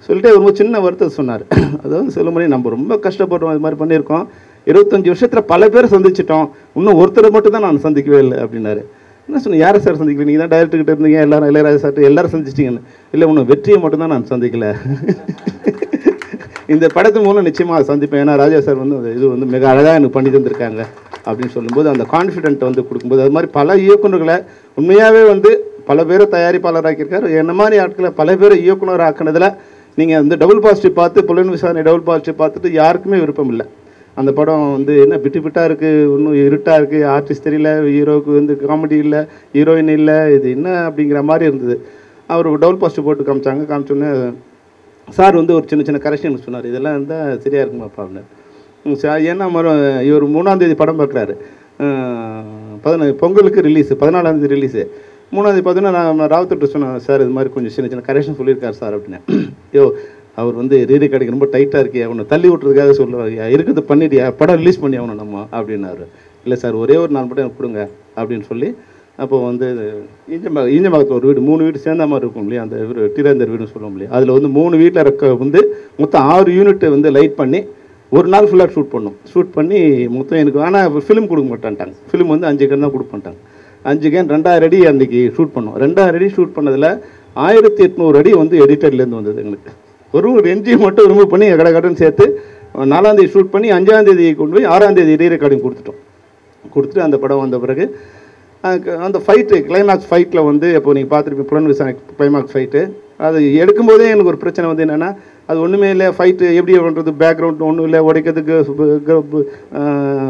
சொல்லிட்டு ஒரு சின்ன வருத்தம் சொன்னார். அதாவது செல்வமணி நம்ம ரொம்ப கஷ்டப்படுறோம், இது மாதிரி பண்ணியிருக்கோம், 25 வருஷத்தில் பல பேரை சந்திச்சிட்டோம், இன்னும் ஒருத்தரை மட்டும் தான் நான் சந்திக்கவே இல்லை அப்படின்னாரு. என்ன சொன்னேன், யாரை சார் சந்திக்கல, நீங்கள் தான் டைரக்டர்கிட்ட இருந்தீங்க, எல்லாரும் இளையராஜா சார் எல்லாரும் சந்திச்சிட்டிங்கன்னு. இல்லை, இன்னும் வெற்றியை மட்டும் தான் நான் சந்திக்கலை. இந்த படத்து மூலம் நிச்சயமாக சந்திப்பேன். ஏன்னா ராஜா சார் வந்து இது வந்து மிக அழகாக எனக்கு பண்ணி தந்திருக்காங்க அப்படின்னு சொல்லும்போது அந்த கான்ஃபிடென்ட் வந்து கொடுக்கும்போது, அது மாதிரி பல இயக்குநர்களை உண்மையாகவே வந்து பல பேரை தயாரிப்பாளராக்கியிருக்காரு. என்ன மாதிரி ஆட்களை பல பேரை இயக்குனர் ஆக்கினதில் நீங்கள் வந்து டபுள் பாசிட்டிவ் பார்த்து புலன் விசாரணை டபுள் பாசிட்டிவ் பார்த்துட்டு யாருக்குமே விருப்பம் இல்லை. அந்த படம் வந்து என்ன பிட்டாக இருக்குது, இன்னும் இருட்டாக இருக்குது, ஆர்டிஸ்ட் தெரியல, ஹீரோவுக்கு வந்து காமெடி இல்லை, ஹீரோயின் இல்லை, இது என்ன அப்படிங்கிற மாதிரி இருந்தது. அவர் டபுள் பாசிட்டிவ் போட்டு காமிச்சோன்னே சார் வந்து ஒரு சின்ன கரெக்ஷன் சொன்னார், இதெல்லாம் இருந்தால் சரியாக இருக்குமாப்பா அப்படின்னு. சார் ஏன்னா இவர் 3ஆம் தேதி படம் பார்க்குறாரு, பொங்கலுக்கு ரிலீஸு, 14ஆம் தேதி ரிலீஸு. 3ஆம் தேதி பார்த்தீங்கன்னா நான் ராவத்திட்ட சொன்னேன், சார் இது மாதிரி கொஞ்சம் சின்ன கரெக்ஷன் சொல்லியிருக்காரு சார் அப்படின்னு. யோ அவர் வந்து ரீரி கடைக்கு ரொம்ப டைட்டாக இருக்கியா, அவனை தள்ளி விட்டுறதுக்காக சொல்லுவாங்க, இருக்கிறது பண்ணிட்டியா, படம் ரிலீஸ் பண்ணி ஆகணும் நம்ம அப்படின்னாரு. இல்லை சார் ஒரே ஒரு நாள் மட்டும் எனக்கு கொடுங்க அப்படின்னு சொல்லி, அப்போ வந்து ஈஞ்சம்பாக்கத்தில் ஒரு வீடு 3 வீடு சேர்ந்த மாதிரி இருக்கும் இல்லையா, அந்த டிராந்தர் வீடுன்னு சொல்லுவோம் இல்லையா, அதில் வந்து 3 வீட்டில் வந்து மொத்தம் 6 யூனிட் வந்து லைட் பண்ணி ஒரு நாள் ஃபுல்லாக ஷூட் பண்ணி மொத்தம் எனக்கு. ஆனால் ஃபிலிம் கொடுக்க மாட்டான்ட்டாங்க, ஃபிலிம் வந்து 5 கேன் தான் கொடுப்பான்ட்டாங்க. 5 கேன் 2000 அடி அன்றைக்கி ஷூட் பண்ணோம். 2000 அடி ஷூட் பண்ணதில் 1800 அடி வந்து எடிட்டர்லேருந்து வந்தது எங்களுக்கு. ஒரு என்ஜி மட்டும் ரிமூவ் பண்ணி கடன் சேர்த்து 4ஆம் தேதி ஷூட் பண்ணி 5ஆம் தேதி கொண்டு போய் 6ஆம் தேதி ரீ ரெக்கார்டிங் கொடுத்துட்டு அந்த படம் வந்த பிறகு அந்த ஃபைட்டு கிளைமேக்ஸ் ஃபைட்டில் வந்து இப்போ நீங்கள் பார்த்துருப்பீங்க புலன் விசாரணை கிளைமேக்ஸ் ஃபைட்டு, அது எடுக்கும்போதே எனக்கு ஒரு பிரச்சனை வந்து என்னென்னா, அது ஒன்றுமே இல்லை, ஃபைட்டு எப்படி பண்ணுறது, பேக்ரவுண்ட் ஒன்றும் இல்லை, உடைக்கிறதுக்கு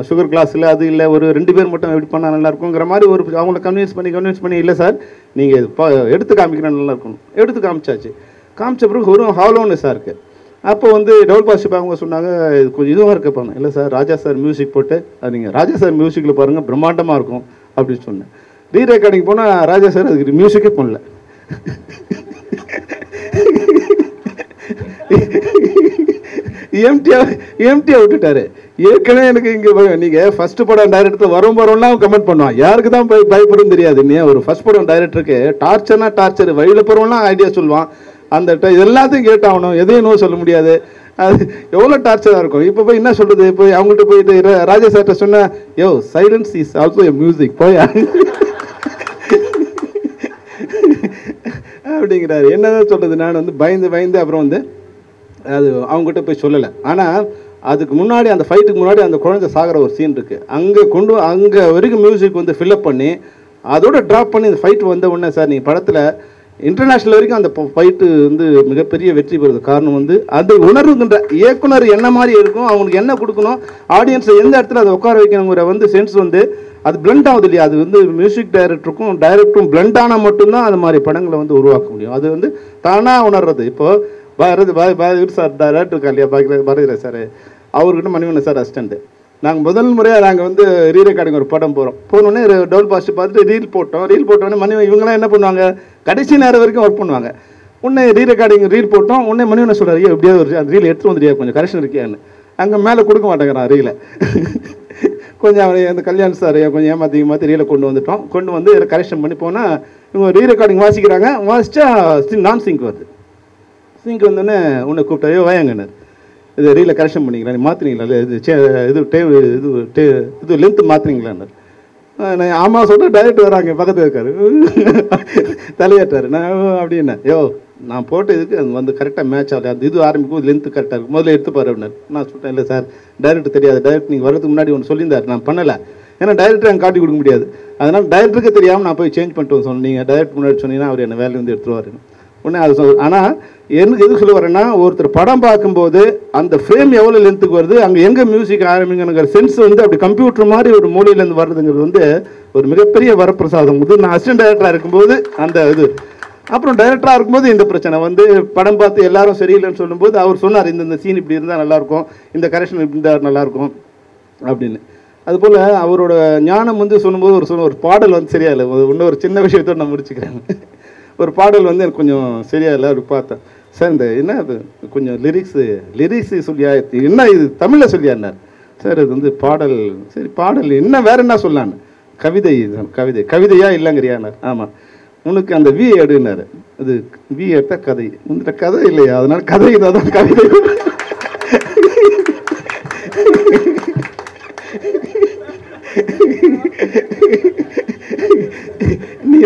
சுகர் கிளாஸ் இல்லை, அது இல்லை, ஒரு 2 பேர் மட்டும் எப்படி பண்ணால் நல்லாயிருக்குங்கிற மாதிரி ஒரு அவங்கள கன்வின்ஸ் பண்ணி இல்லை சார் நீங்கள் எடுத்து காமிக்கிறேன் நல்லாயிருக்கணும், எடுத்து காமிச்ச பிறகு ஒரு ஹாலோன்னு சார் இருக்குது. அப்போ வந்து டபுள் பாசிட்டிவ் அவங்க சொன்னாங்க, இது கொஞ்சம் இதுவாக இருக்க பாருங்க. இல்லை சார் ராஜா சார் மியூசிக் போட்டு அது நீங்கள் ராஜா சார் மியூசிக்கில் பாருங்கள் பிரம்மாண்டமாக இருக்கும் அப்படின்னு சொன்னேன். ரீ ரெக்கார்டிங் போனால் ராஜா சார் அதுக்கு மியூசிக்கே பண்ணல. எம்டியாக விட்டுட்டாரு. ஏற்கனவே எனக்கு இங்கே நீங்கள் ஃபஸ்ட்டு படம் டைரக்டர் வரோம்லாம் கமெண்ட் பண்ணுவான், யாருக்கு தான் பயப்படும் தெரியாது. நீ ஒரு ஃபஸ்ட் படம் டைரக்டருக்கு டார்ச்சர் வழியில் போகிறவங்களாம் ஐடியா சொல்லுவான், அந்த எல்லாத்தையும் கேட்டாகணும், எதையும் நோ சொல்ல முடியாது. அது எவ்வளோ டார்ச்சராக இருக்கும். இப்போ போய் என்ன சொல்கிறது, இப்போ அவங்கள்ட்ட போயிட்டு ராஜா சார்கிட்ட சொன்னால், yo silence is also a music போயா அப்படிங்கிறாரு. என்னதான் சொல்கிறது, நான் வந்து பயந்து அப்புறம் வந்து அது அவங்ககிட்ட போய் சொல்லலை. ஆனால் அதுக்கு முன்னாடி அந்த ஃபைட்டுக்கு முன்னாடி அந்த குழந்தை சாகிற ஒரு சீன் இருக்குது, அங்கே வரைக்கும் மியூசிக் வந்து ஃபில்அப் பண்ணி அதோட ட்ராப் பண்ணி இந்த ஃபைட் வந்த உடனே சார் நீங்கள் படத்தில் இன்டர்நேஷ்னல் வரைக்கும் அந்த ஃபைட்டு வந்து மிகப்பெரிய வெற்றி பெறுது. காரணம் வந்து அது உணர்வுகின்ற இயக்குனர் என்ன மாதிரி இருக்கும், அவங்களுக்கு என்ன கொடுக்கணும், ஆடியன்ஸை எந்த இடத்துல அதை உட்கார வைக்கணுங்கிற வந்து சென்ஸ் வந்து அது பிளண்ட் ஆகுது இல்லையா. அது வந்து மியூசிக் டைரக்டரும் பிளண்ட் ஆனால் மட்டும்தான் அது மாதிரி படங்களை வந்து உருவாக்க முடியும். அது வந்து தானாக உணர்றது. இப்போது பாரதி சார் டைரக்டர் இருக்கா இல்லையா, பாரதி சார், அவர்கிட்ட மணிவண்ணன் சார் அசிஸ்டண்ட்டு. நாங்கள் முதல் முறையாக நாங்கள் வந்து ரீ ரெக்கார்டிங் ஒரு படம் போனோடனே டபுள் பாசிட்டிவ் பார்த்துட்டு ரீல் போட்டோன்னே மணிவன் இவங்களாம் என்ன பண்ணுவாங்க, கடைசி நேரம் வரைக்கும் ஒர்க் பண்ணுவாங்க. உடனே ரீ ரெக்கார்டிங் ரீல் போட்டோம். உடனே மணிவண்ணன் சொல்கிறார், ஐயோ எப்படியாவது ஒரு அந்த ரீல் எடுத்து வந்துடுறியா, கொஞ்சம் கரெக்ஷன் இருக்கியான்னு. அங்கே மேலே கொடுக்க மாட்டேங்கிறான் ரீலை. கொஞ்சம் அவர் அந்த கல்யாண் சார் கொஞ்சம் ஏமாற்றி ரீலை கொண்டு வந்து கரெக்ஷன் பண்ணி போனால் இவங்க ரீ ரெக்கார்டிங் வாசிச்சா நான் சிங்க் வருது. சிங்க் வந்தோடனே உன்னை கூப்பிட்டா, ஐயோ வாயங்கண்ணர் இது ரீலை கரெக்ஷன் பண்ணிக்கிறேன், மாற்றினீங்களா, இது லென்த்து மாற்றினீங்களான்னு. நான் ஆமாம் சொல்கிறேன், டைரக்டர் வராங்க பக்கத்தில் இருக்காரு, தலையாட்டார். நான் அப்படின்னா, யோ நான் போட்ட இதுக்கு அது வந்து கரெக்டாக மேட்ச் ஆகல, அந்த இது ஆரம்பிக்கும் லென்த்து கரெக்டாக இருக்கும், முதல்ல எடுத்துப்பாரு அப்படின்னாரு. நான் சொல்லிட்டேன், இல்லை சார் டைரக்டர் தெரியாது, டைரக்டர் நீங்கள் வரதுக்கு முன்னாடி ஒன்று சொல்லியிருந்தார், நான் பண்ணலை, ஏன்னா டைரக்டர் அங்கே காட்டி கொடுக்க முடியாது, அதனால் டைரக்டருக்கு தெரியாமல் நான் போய் சேஞ்ச் பண்ணிட்டு சொன்னேன். நீங்கள் டைரக்டர் முன்னாடி சொன்னீங்கன்னா அவர் என்ன வேலையை வந்து எடுத்துருவார். உடனே அது ஆனால் எனக்கு எது சொல்ல வரேன்னா, ஒருத்தர் படம் பார்க்கும்போது அந்த ஃப்ரேம் எவ்வளோ லென்த்துக்கு வருது, அங்கே எங்கே மியூசிக் ஆரம்பிங்கிற சென்ஸ் வந்து அப்படி கம்ப்யூட்டர் மாதிரி ஒரு மூலையிலேருந்து வர்றதுங்கிறது வந்து ஒரு மிகப்பெரிய வரப்பிரசாதம். இது நான் அசிஸ்டன்ட் டைரக்டராக இருக்கும்போது அந்த இது, அப்புறம் டைரக்டராக இருக்கும்போது இந்த பிரச்சனை வந்து படம் பார்த்து எல்லாரும் சரியில்லைன்னு சொல்லும்போது அவர் சொன்னார், இந்த சீன் இப்படி இருந்தால் நல்லாயிருக்கும், இந்த கரெக்ஷன் இப்படி இருந்தால் நல்லாயிருக்கும் அப்படின்னு. அதுபோல் அவரோட ஞானம் வந்து சொல்லும்போது ஒரு பாடல் வந்து சரியா இல்லை. இன்னும் ஒரு சின்ன விஷயத்தோடு நான் முடிச்சுக்கிறேன். ஒரு பாடல் வந்து எனக்கு கொஞ்சம் சரியா இல்லை, அப்படி பார்த்தேன். சார் இந்த என்ன கொஞ்சம் லிரிக்ஸ் சொல்லியா, என்ன இது தமிழில் சொல்லியாருனார். சார் இது வந்து பாடல், சரி பாடல் என்ன வேற என்ன சொல்லான்னு, கவிதையா இல்லைங்கிறியானார். ஆமாம், உனக்கு அந்த வி எடுனார். அது வி எடுத்த கதை, உன்கிட்ட கதை இல்லையா, அதனால கதை தான் கவிதை.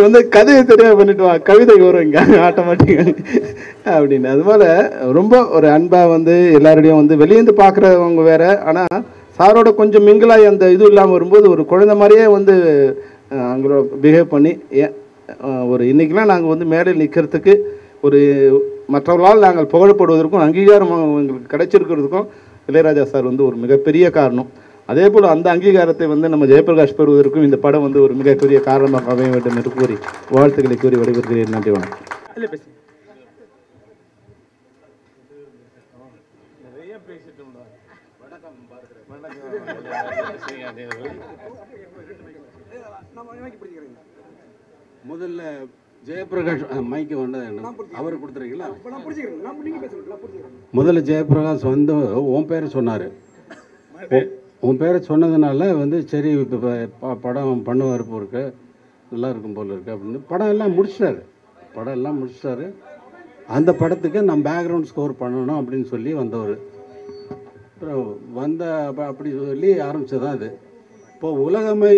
வந்து கதையை தெரியாம பண்ணிட்டு வா, கவிதைக்கு வரும் இங்கே ஆட்டோமேட்டிக்காக அப்படின்னு. அது போல் ரொம்ப ஒரு அன்பாக வந்து எல்லாருடையும் வந்து வெளியேந்து பார்க்குறவங்க வேற, ஆனால் சாரோட கொஞ்சம் மிங்கிளாகி அந்த இது இல்லாமல் வரும்போது ஒரு குழந்தை மாதிரியே வந்து அவங்களோட பிஹேவ் பண்ணி ஒரு இன்றைக்கெலாம் நாங்கள் வந்து மேடையில் நிற்கிறதுக்கு ஒரு மற்றவர்களால் நாங்கள் புகழப்படுவதற்கும் அங்கீகாரம் எங்களுக்கு கிடைச்சிருக்கிறதுக்கும் இளையராஜா சார் வந்து ஒரு மிகப்பெரிய காரணம். அதே போல் அந்த அங்கீகாரத்தை வந்து நம்ம ஜெயபிரகாஷ் பெறுவதற்கும் இந்த படம் வந்து ஒரு மிகப்பெரிய காரணமாக அமைய வேண்டும் என்று கூறி வாழ்த்துக்களை கூறி விடைபெறுகிறேன். நன்றி, வணக்கம். முதல்ல ஜெயபிரகாஷ் மைக்கு வந்தது அவர் கொடுத்துறீங்களா? முதல்ல ஜெயபிரகாஷ் வந்து உன் பேரை சொன்னார். உன் பேரை சொன்னதுனால வந்து சரி இப்போ படம் பண்ணுவார் போல் இருக்கு, நல்லா இருக்கும் போல் இருக்கு அப்படின்னு படம் எல்லாம் முடிச்சிட்டாரு. அந்த படத்துக்கு நான் பேக்ரவுண்ட் ஸ்கோர் பண்ணணும் அப்படின்னு சொல்லி வந்தவர். அப்புறம் அப்படி சொல்லி ஆரம்பித்ததான் இது. இப்போ உலகமை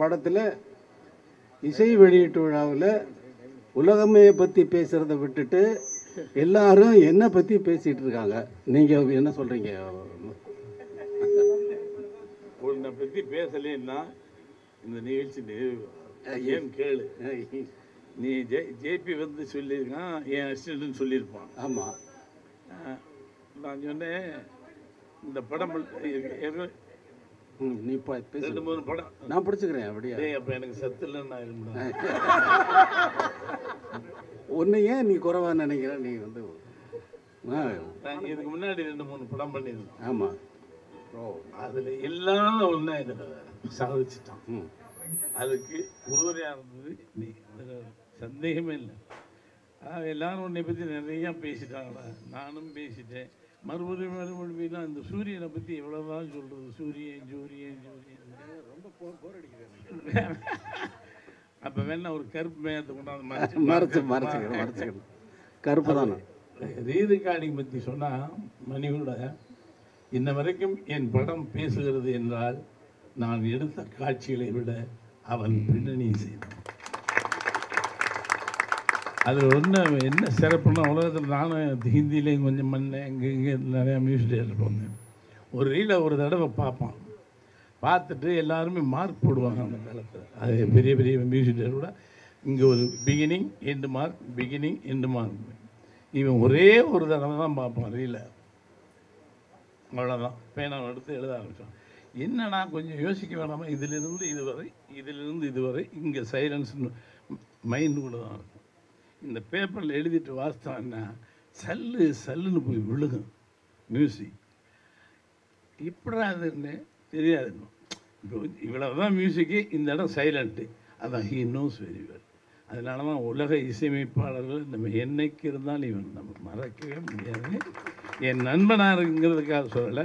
படத்தில் இசை வெளியீட்டு விழாவில் உலகமையை பற்றி பேசுகிறத விட்டுட்டு எல்லாரும் என்னை பற்றி பேசிகிட்டு இருக்காங்க. நீங்கள் என்ன சொல்கிறீங்க? உன்னை பற்றி பேசலைன்னா இந்த நிகழ்ச்சி ஏன் கேளு. நீ ஜேபி வந்து சொல்லியிருக்கான், என் அசிஸ்டன்ட்னு சொல்லியிருப்பான். ஆமாம், நான் சொன்னேன் இந்த படம் நீ பேச 2-3 படம் நான் பிடிச்சிக்கிறேன். அப்படியே அப்போ எனக்கு சத்து இல்லைன்னு ஆயிடும். ஒன்று ஏன் நீ குறைவா நினைக்கிற? நீ வந்து இதுக்கு முன்னாடி 2-3 படம் பண்ணியிருந்தேன். ஆமாம், அதில் எல்லாம் ஒன்றா இதில் சாதிச்சிட்டான். அதுக்கு உறுதுணையாக இருந்தது நீ, சந்தேகமே இல்லை. எல்லாரும் உன்னை பற்றி நிறையா பேசிட்டாங்களா, நானும் பேசிட்டேன். மறுபடியும் தான் இந்த சூரியனை பற்றி எவ்வளோதான் சொல்கிறது, சூரியன் ரொம்ப போர் அடிக்கிறேன். அப்போ வேணா ஒரு கருப்பு மேகத்தை கொண்டாந்து மறைச்சிக்கணும். கருப்பு தானே. ரீரிகார்டிங் பற்றி சொன்னால் மணியோட இன்ன வரைக்கும் என் படம் பேசுகிறது என்றால் நான் எடுத்த காட்சிகளை விட அவன் பின்னணி செய்தான். அது ஒன்று என்ன சிறப்புன்னா, உலகத்தில் நானும் ஹிந்திலையும் கொஞ்சம் பண்ணேன், இங்கே நிறையா மியூசிக் டேரக்டர் வந்தேன். ஒரு ரீலை ஒரு தடவை பார்ப்பான், பார்த்துட்டு எல்லாருமே மார்க் போடுவாங்க அந்த காலத்தில். அது பெரிய பெரிய மியூசிக் டேரக்டரோட இங்கே ஒரு பிகினிங் எண்டு மார்க். இவன் ஒரே ஒரு தடவை தான் பார்ப்பான் ரீலை, அவ்வளோதான். பேனாவை எடுத்து எழுத ஆரம்பித்தான். என்னன்னா கொஞ்சம் யோசிக்க வேணாமா, இதிலிருந்து இதுவரை இங்கே சைலன்ஸ் மைண்டுக்குள்ளே தான் இருக்கும். இந்த பேப்பரில் எழுதிட்டு வாசித்தான்னா சல்லுன்னு போய் விழுகும் மியூசிக். இப்படா அதுன்னு தெரியாது. இப்போ இவ்வளவு தான் மியூசிக்கு, இந்த இடம் சைலண்ட்டு. அதான் ஹீ நோஸ் வெரி வெல். அதனால தான் உலக இசையமைப்பாளர்கள் நம்ம என்னைக்கு இருந்தாலும் இவன் நம்ம மறக்கவே முடியாது. என் நண்பனாருங்கிறதுக்காக சொல்லலை,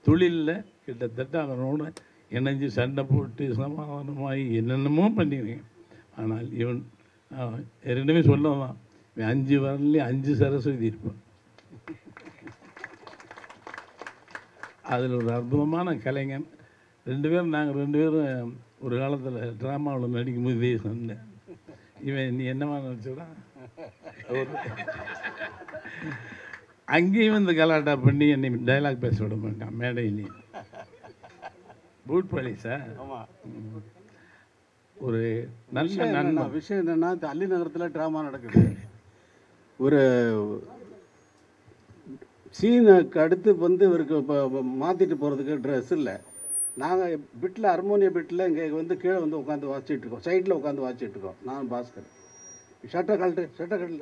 தொழிலில் கிட்டத்தட்ட அவனோட இணைஞ்சு சண்டை போட்டு சமாதானமாகி என்னென்னமோ பண்ணிடுங்க. ஆனால் இவன் ரெண்டுமே சொல்லலாம், 5 வரலையும் 5 சரஸ்வதி இருப்பான். அதில் ஒரு அற்புதமான கலைஞன். நாங்கள் 2 பேரும் ஒரு காலத்தில் ட்ராமாவில் நடிக்கும்போது இதே சண்டை. இவன் நீ என்னவா நினச்சா அங்கேயும் இந்த கலாட்டா பண்ணி என்னை டைலாக் பேச விட மாட்டான் மேடையிலையும். பூட் பண்ணி சார் ஒரு நல்ல விஷயம் என்னென்னா, அள்ளி நகரத்தில் ட்ராமா நடக்குது. ஒரு சீனுக்கு அடுத்து வந்து இவருக்கு இப்போ மாற்றிட்டு போகிறதுக்கு ட்ரெஸ் இல்லை. நாங்கள் பிட்டில் ஹார்மோனிய பிட்டில் இங்கே வந்து கீழே வந்து உட்காந்து வாசிச்சுட்டு இருக்கோம், சைடில் உட்காந்து வாசிச்சுட்டு இருக்கோம். நான் பாஸ்கர் ஷர்ட்டை கழட்டு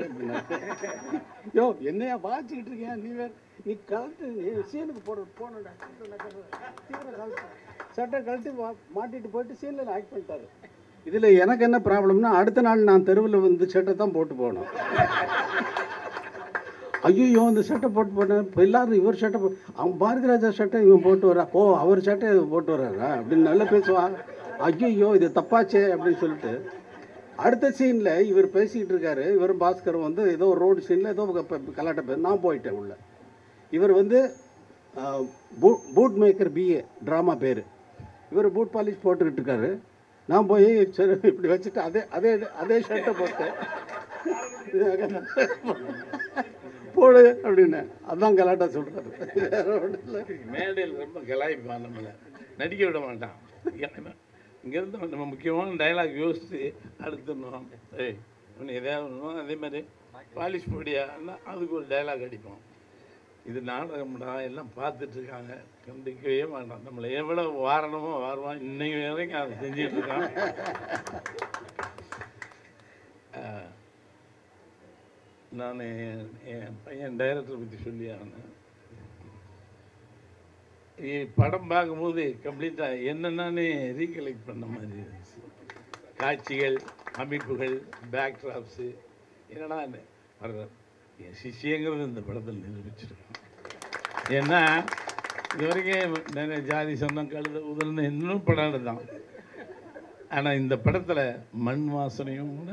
அப்படின்னா, யோ என்னையா வாசிக்கிட்டு இருக்கேன் நீ வேறு, நீ கழட்டு சீனுக்கு போனடா ஷர்ட்டை கழட்டி மாட்டிட்டு போயிட்டு சீனில் ஆக்ட் பண்ணிட்டாரு. இதில் எனக்கு என்ன ப்ராப்ளம்னா, அடுத்த நாள் நான் தெருவில் வந்து ஷர்ட்டை தான் போட்டு போகணும். ஐயோ இந்த ஷர்ட்டை போட்டு போனேன். இப்போ எல்லோரும் இவர் ஷர்ட்டை அவன் பாரதிராஜா ஷர்ட்டை இவன் போட்டு வரா, ஓ அவர் ஷர்ட்டை போட்டு வர்றாரா அப்படின்னு நல்லா பேசுவாங்க. ஐயோ இது தப்பாச்சே அப்படின்னு சொல்லிட்டு அடுத்த சீனில் இவர் பேசிக்கிட்டு இருக்காரு. இவர் பாஸ்கர் வந்து ஏதோ ஒரு ரோடு சீனில் ஏதோ கலாட்ட பேர், நான் போயிட்டேன் உள்ள. இவர் வந்து பூட் மேக்கர் BA ட்ராமா பேர். இவர் பூட் பாலிஷ் போட்டுக்கிட்டு இருக்காரு. நான் போய் சரி இப்படி வச்சுட்டு அதே அதே அதே ஷர்ட்டை போட்டேன் போடு அப்படின்னு. அதான் கலாட்டா சொல்கிறாரு, வேற ஒன்றும் இல்லை. மேடையில் ரொம்ப கலாய்ப்பான், நம்மளை நடிக்க விட மாட்டான். இங்கேருந்து நம்ம முக்கியமான டைலாக் யோசித்து அடுத்துடணும். ஏய் ஒன்று எதையாவது ஒன்றும் அதே மாதிரி பாலிஷ் பொடியான்னா அதுக்கு ஒரு டைலாக் அடிப்போம். இது நாடகம்டா, எல்லாம் பார்த்துட்ருக்காங்க, கண்டிக்கவே மாட்டான். நம்மளை எவ்வளோ வாரணமோ வாருவான். இன்னைக்கு வரைக்கும் அதை செஞ்சிட்ருக்கான். நான் என் பையன் டைரக்டரை பற்றி சொல்லி ஆனேன். படம் பார்க்கும்போது கம்ப்ளீட்டாக என்னென்னு ரீகலெக்ட் பண்ண மாதிரி இருந்துச்சு. காட்சிகள், அமைப்புகள், பேக் ட்ராப்ஸு என்னடா வர்ற என் சிஷியங்கிறது இந்த படத்தில் நிரூபிச்சிருக்கோம். ஏன்னா இது வரைக்கும் நிறைய ஜாதி சொந்தம் கழுத உதல்னு இன்னும் படம் தான். ஆனால் இந்த படத்தில் மண் வாசனையும் கூட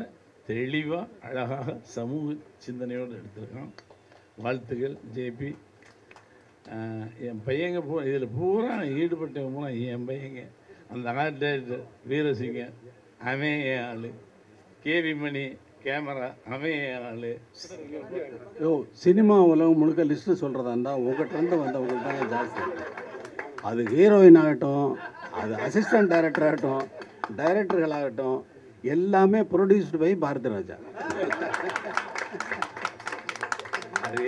தெளிவாக அழகாக சமூக சிந்தனையோடு எடுத்திருக்கோம். வாழ்த்துக்கள் ஜேபி. என் பையங்க இதில் பூரா ஈடுபட்டவங்க பூரா என் பையங்க. அந்த ஆர்ட் டைரக்டர் வீரசிங்கம் அவன் என் ஆள், கேவி மணி கேமரா அவன் என் ஆள். சினிமா உலகம் முழுக்க லிஸ்ட்டு சொல்கிறதா இருந்தால் உங்கள்கிட்ட வந்தவங்களுக்கு தானே ஜாஸ்தி. அது ஹீரோயின் ஆகட்டும், அது அசிஸ்டன்ட் டைரக்டர் ஆகட்டும், டைரக்டர்களாகட்டும், எல்லாமே ப்ரொடியூஸ்டு பை பாரதி ராஜா. அது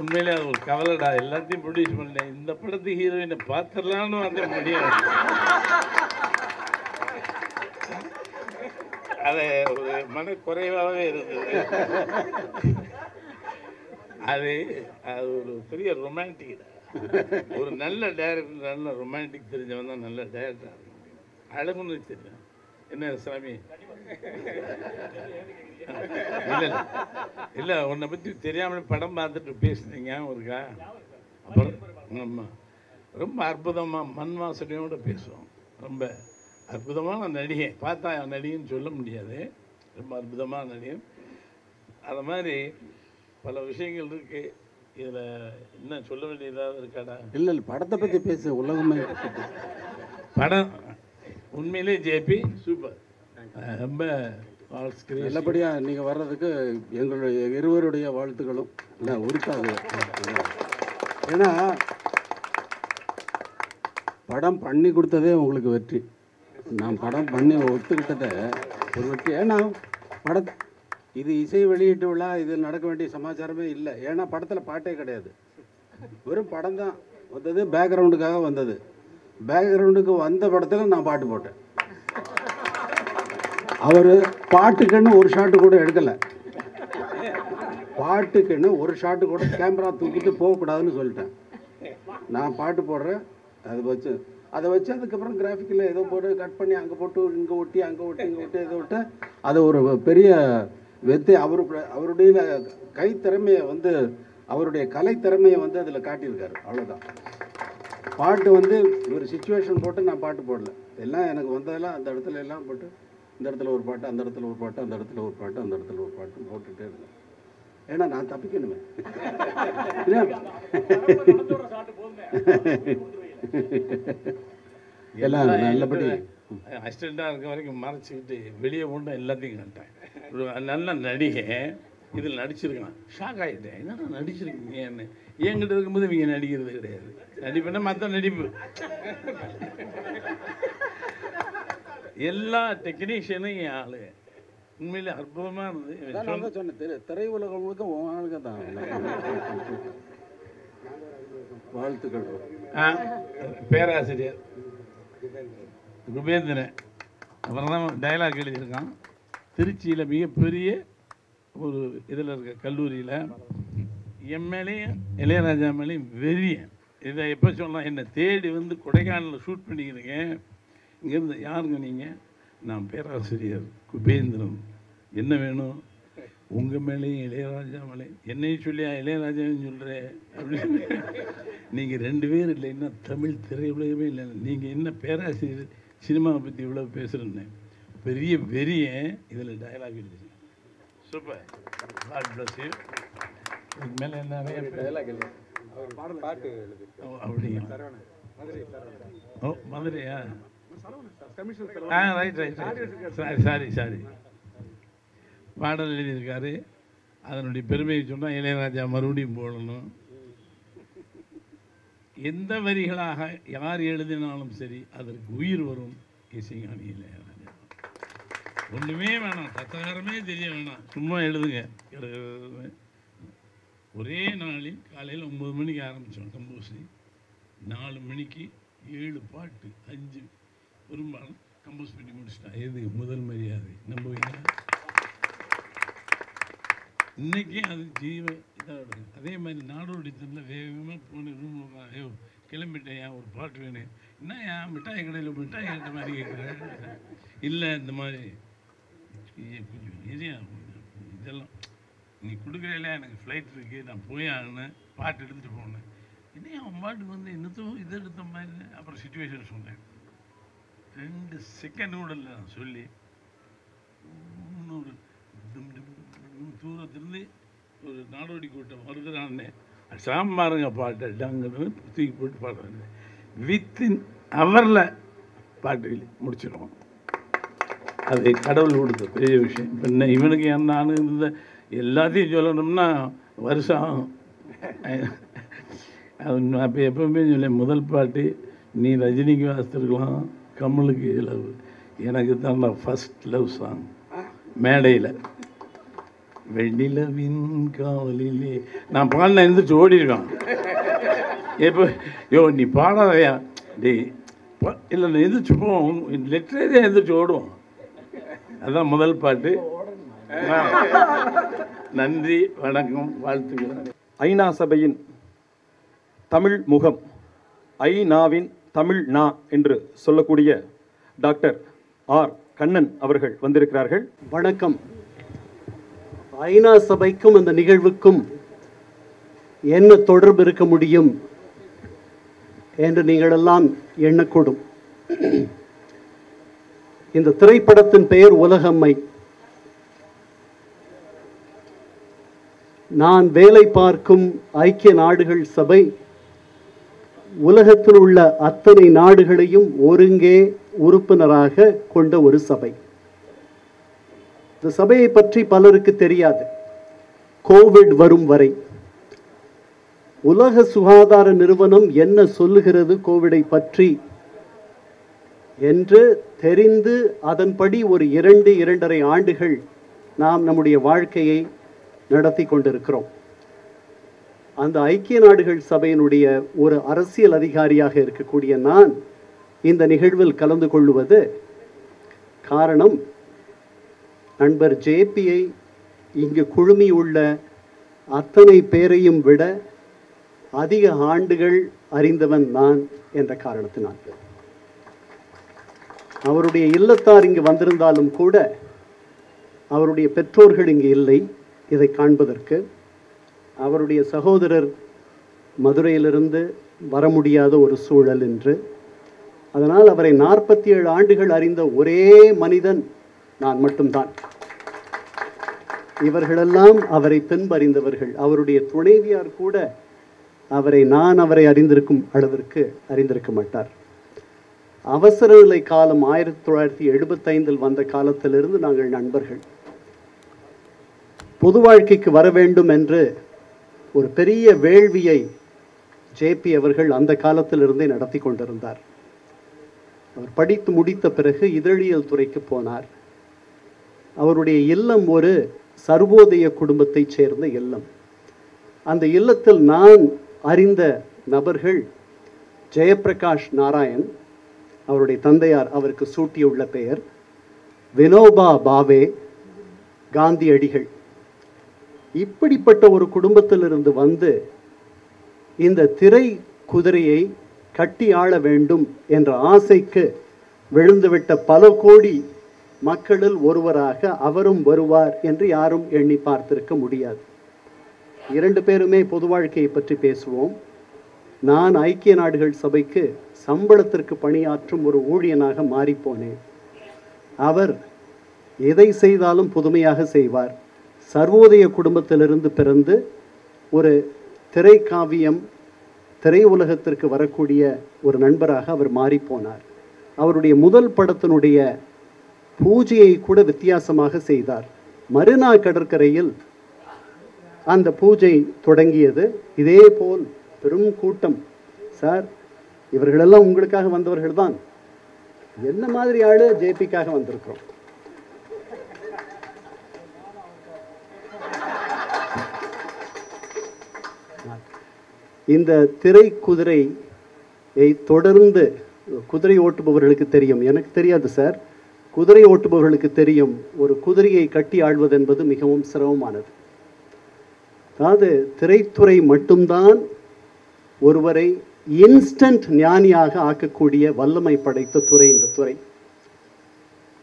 உண்மையிலே அது ஒரு கவலைடா. எல்லாத்தையும் ப்ரொடியூஸ் பண்ணேன். இந்த படத்துக்கு ஹீரோயினை பார்த்துடலான்னு வந்து முடியும். அது ஒரு மனக்குறைவாகவே இருந்தது. அது அது ஒரு பெரிய ரொமான்டிக். ஒரு நல்ல டைரக்டர், நல்ல ரொமான்டிக் தெரிஞ்சவன் தான் நல்ல டைரக்டர். அழகுன்னு தெரியும். என்ன சாமி? இல்லை இல்லை, உன்னை பற்றி தெரியாமல் படம் பார்த்துட்டு பேசுனீங்க ஒருக்கா. அப்புறம் நம்ம ரொம்ப அற்புதமாக மண் வாசனையோடு பேசுவோம். ரொம்ப அற்புதமான நடிகை. பார்த்தா நடிகைன்னு சொல்ல முடியாது, ரொம்ப அற்புதமான நடிகை. அது மாதிரி பல விஷயங்கள் இருக்குது. இதில் என்ன சொல்ல வேண்டியதாக இருக்காடா? இல்லை படத்தை பற்றி பேச உலகமே. படம் உண்மையிலே ஜேபி சூப்பர். ரொம்ப நல்லபடியாக நீங்கள் வர்றதுக்கு எங்களுடைய இருவருடைய வாழ்த்துக்களும் இல்லை உரித்தாது. ஏன்னா படம் பண்ணி கொடுத்ததே உங்களுக்கு வெற்றி. நான் படம் பண்ணி ஒத்துக்கிட்டதை ஒரு வெற்றி. ஏன்னா இது இசை வெளியீட்டு விழா, இது நடக்க வேண்டிய சமாச்சாரமே இல்லை. ஏன்னா படத்தில் பாட்டே கிடையாது, வெறும் படம் தான் வந்தது. பேக்ரவுண்டுக்காக வந்தது. பேக்ரவுண்டுக்கு வந்த படத்தில் நான் பாட்டு போட்டேன். அவர் பாட்டுக்குன்னு ஒரு ஷாட்டு கூட எடுக்கலை. பாட்டுக்குன்னு ஒரு ஷாட்டு கூட கேமரா தூக்கிட்டு போகக்கூடாதுன்னு சொல்லிட்டேன். நான் பாட்டு போடுறேன், அதை வச்சு அதுக்கப்புறம் கிராஃபிக்கில் ஏதோ போட்டு கட் பண்ணி அங்கே போட்டு இங்கே ஒட்டி அங்கே ஒட்டி இங்கே ஒட்டி ஏதோ விட்டு அதை ஒரு பெரிய வெற்றி. அவருடைய கைத்திறமையை அவருடைய கலைத்திறமையை அதில் காட்டியிருக்காரு. அவ்வளோதான். பாட்டு ஒரு சுச்சுவேஷன் போட்டு நான் பாட்டு போடல. எல்லாம் எனக்கு வந்ததெல்லாம் அந்த இடத்துல எல்லாம் போட்டு இந்த இடத்துல ஒரு பாட்டு, அந்த இடத்துல ஒரு பாட்டு, அந்த இடத்துல ஒரு பாட்டு, அந்த இடத்துல ஒரு பாட்டு போட்டுகிட்டே இருந்தேன். ஏன்னா நான் தப்பிக்கணுமே. எல்லாம் நல்லபடி அசிஸ்டண்டாக இருக்க வரைக்கும் மறைச்சிக்கிட்டு வெளியே கொண்டு எல்லாத்தையும் கண்டேன். நல்ல நடிகை இதில் நடிச்சிருக்கலாம். ஷாக் ஆகிட்டேன், என்னடா நடிச்சிருக்கீங்கன்னு. என்கிட்ட இருக்கும்போது இவங்க நடிக்கிறது கிடையாது. நடிப்புன்னா மற்ற நடிப்பு. எல்லா டெக்னீஷியனும் என் ஆளு. உண்மையிலே அற்புதமாக இருந்தது. சொன்னேன் திரை உலகம் முழுக்க ஆளுங்க தான். வாழ்த்துக்கள். பேராசிரியர் குபேந்திரன் அப்புறம் தான் டைலாக் எழுதியிருக்கான். திருச்சியில் மிகப்பெரிய ஒரு இதில் இருக்க கல்லூரியில் என் மேலேயும் இளையராஜா மேலேயும் வெறியன். இதை எப்போ சொல்லலாம், என்னை தேடி கொடைக்கானலில் ஷூட் பண்ணிக்கிறீங்க. இங்கேருந்து யாருங்க நீங்கள்? நான் பேராசிரியர் குபேந்திரன். என்ன வேணும்? உங்கள் மேலேயும் இளையராஜா மேலேயும். என்னையும் சொல்லியா இளையராஜான்னு சொல்கிறேன் அப்படின்னு. நீங்கள் 2 பேர் இல்லைன்னா தமிழ் திரையுலகமே இல்லை. நீங்கள் என்ன பேராசிரியர் சினிமாவை பற்றி இவ்வளோ பேசுகிறேன்னு பெரிய வெறியன். இதில் டைலாக் எழுதி சூப்பர். God bless you. இதுக்கு மேலே என்ன பாட்டு அப்படிங்களா? ஓ மதுரையா? சாரி பாடல் எழுதியிருக்காரு. அதனுடைய பெருமையை சொன்னால் இளையராஜா மறுபடியும் போடணும். எந்த வரிகளாக யார் எழுதினாலும் சரி அதற்கு உயிர் வரும் இசைஞானி இளையராஜா. ஒன்றுமே வேணாம், தத்தகாரமே தெரிய வேணாம், சும்மா எழுதுங்க. ஒரே நாளில் காலையில் 9 மணிக்கு ஆரம்பித்தோம் கம்போஸிங். 4 மணிக்கு 7 பாட்டு 5 பெரும்பாலும் கம்போஸ் பண்ணி முடிச்சிட்டேன். எது முதல் மரியாதை நம்புவீங்க? இன்றைக்கி அது ஜீவ இதாக. அதே மாதிரி நாடோடி தந்தில் வேகமாக போன ரூம் ஐயோ கிளம்பிட்டேன், ஏன் ஒரு பாட்டு வேணும், என்ன ஏன் மிட்டாய் கடையில் மிட்டாய் கேட்ட மாதிரி கேட்குறேன். இல்லை இந்த மாதிரி கொஞ்சம் எரியா இதெல்லாம் நீ கொடுக்குறீங்களா, எனக்கு ஃப்ளைட் இருக்குது, நான் போய் ஆகினேன், பாட்டு எடுத்துகிட்டு போனேன். இன்னும் அவன் பாட்டுக்கு வந்து இன்னத்தும் இது எடுத்த மாதிரி. அப்புறம் சுச்சுவேஷன் சொன்னேன். 2 செகண்ட் கூட இல்லை நான் சொல்லி இன்னொரு தூரத்துலேருந்து ஒரு நாடோடி கூட்டம் வருதுறான்னு சாம்பாருங்க பாட்டை டங்குன்னு தூக்கி போட்டு பாடுறேன். வித்தின் ஹவரில் பாட்டு முடிச்சிடுவோம். அது கடவுள் கொடுத்த பெரிய விஷயம். இப்போ இவனுக்கு நான் இருந்த எல்லாத்தையும் சொல்லணும்னா வருஷம் ஆகும். அப்போ எப்பவுமே சொல்ல முதல் பாட்டு நீ ரஜினிக்கு வாசித்திருக்கலாம், கமலுக்கு லவ், எனக்கு தான் நான் ஃபஸ்ட் லவ் சாங் மேடையில் வெண்ணிலவின் காவலிலே நான் பாடின எழுந்திரிச்சு ஓடிருக்கான். எப்போ யோ நீ பாடாதையா டே இல்லை நான் எந்திரிச்சு போவோம், லிட்ரேரியாக எந்திரிச்சு ஓடுவோம். அதுதான் முதல் பாட்டு. நன்றி, வணக்கம், வாழ்த்துக்கிறேன். ஐநா சபையின் தமிழ் முகம், ஐநாவின் தமிழ் நா என்று சொல்லக்கூடிய டாக்டர் ஆர் கண்ணன் அவர்கள் வந்திருக்கிறார்கள். வணக்கம். ஐநா சபைக்கும் அந்த நிகழ்வுக்கும் என்ன தொடர்பு இருக்க முடியும் என்று நீங்கள் எல்லாம் எண்ணக்கூடும். இந்த திரைப்படத்தின் பெயர் உலகம்மை. நான் வேலை பார்க்கும் ஐக்கிய நாடுகள் சபை உலகத்தில் உள்ள அத்தனை நாடுகளையும் ஒருங்கே உறுப்பினராக கொண்ட ஒரு சபை. இந்த சபையை பற்றி பலருக்கு தெரியாது. கோவிட் வரும் வரை உலக சுகாதார நிறுவனம் என்ன சொல்லுகிறது கோவிடை பற்றி என்று தெரிந்து அதன்படி ஒரு 2-2.5 ஆண்டுகள் நாம் நம்முடைய வாழ்க்கையை நடத்தி கொண்டிருக்கிறோம். அந்த ஐக்கிய நாடுகள் சபையினுடைய ஒரு அரசியல் அதிகாரியாக இருக்கக்கூடிய நான் இந்த நிகழ்வில் கலந்து கொள்வது காரணம், நண்பர் ஜேபியை இங்கு குழுமியுள்ள அத்தனை பேரையும் விட அதிக ஆண்டுகள் அறிந்தவன் நான் என்ற காரணத்தினால். அவருடைய இல்லத்தார் இங்கு வந்திருந்தாலும் கூட அவருடைய பெற்றோர்கள் இங்கு இல்லை இதை காண்பதற்கு. அவருடைய சகோதரர் மதுரையிலிருந்து வர முடியாத ஒரு சூழல் என்று. அதனால் அவரை 47 ஆண்டுகள் அறிந்த ஒரே மனிதன் நான் மட்டும்தான். இவர்களெல்லாம் அவரை பின்பறிந்தவர்கள். அவருடைய துணைவியார் கூட அவரை அறிந்திருக்கும் அளவிற்கு அறிந்திருக்க மாட்டார். அவசர நிலை காலம் 1975 வந்த காலத்திலிருந்து நாங்கள் நண்பர்கள். பொது வாழ்க்கைக்கு வர வேண்டும் என்று ஒரு பெரிய வேள்வியை ஜேபி அவர்கள் அந்த காலத்திலிருந்தே நடத்தி கொண்டிருந்தார். அவர் படித்து முடித்த பிறகு இதழியல் துறைக்கு போனார். அவருடைய இல்லம் ஒரு சர்வோதய குடும்பத்தைச் சேர்ந்த இல்லம். அந்த இல்லத்தில் நான் அறிந்த நபர்கள் ஜெயப்பிரகாஷ் நாராயண், அவருடைய தந்தையார் அவருக்கு சூட்டியுள்ள பெயர், வினோபா பாவே, காந்தியடிகள். இப்படிப்பட்ட ஒரு குடும்பத்திலிருந்து வந்து இந்த திரை குதிரையை கட்டி ஆள வேண்டும் என்ற ஆசைக்கு விழுந்துவிட்ட பல கோடி மக்களில் ஒருவராக அவரும் வருவார் என்று யாரும் எண்ணி பார்த்திருக்க முடியாது. 2 பேருமே பொது வாழ்க்கையை பற்றி பேசுவோம். நான் ஐக்கிய நாடுகள் சபைக்கு சம்பளத்திற்கு பணியாற்றும் ஒரு ஊழியனாக மாறிப்போனேன். அவர் எதை செய்தாலும் புதுமையாக செய்வார். சர்வோதய குடும்பத்திலிருந்து பிறந்து ஒரு திரைக்காவியம் திரை உலகத்திற்கு வரக்கூடிய ஒரு நண்பராக அவர் மாறிப்போனார். அவருடைய முதல் படத்தினுடைய பூஜையை கூட வித்தியாசமாக செய்தார். மரினா கடற்கரையில் அந்த பூஜை தொடங்கியது. இதே போல் பெரும் கூட்டம். சார், இவர்களெல்லாம் உங்களுக்காக வந்தவர்கள் தான். என்ன மாதிரி ஆளு? ஜேபிக்காக வந்திருக்கிறோம். இந்த திரை குதிரையை தொடர்ந்து குதிரை ஓட்டுபவர்களுக்கு தெரியும், எனக்கு தெரியாது சார், குதிரை ஓட்டுபவர்களுக்கு தெரியும், ஒரு குதிரையை கட்டி ஆள்வது என்பது மிகவும் சிரமமானது. அதாவது திரைத்துறை மட்டும்தான் ஒருவரை இன்ஸ்டன்ட் ஞானியாக ஆக்கக்கூடிய வல்லமை படைத்த துறை இந்த துறை.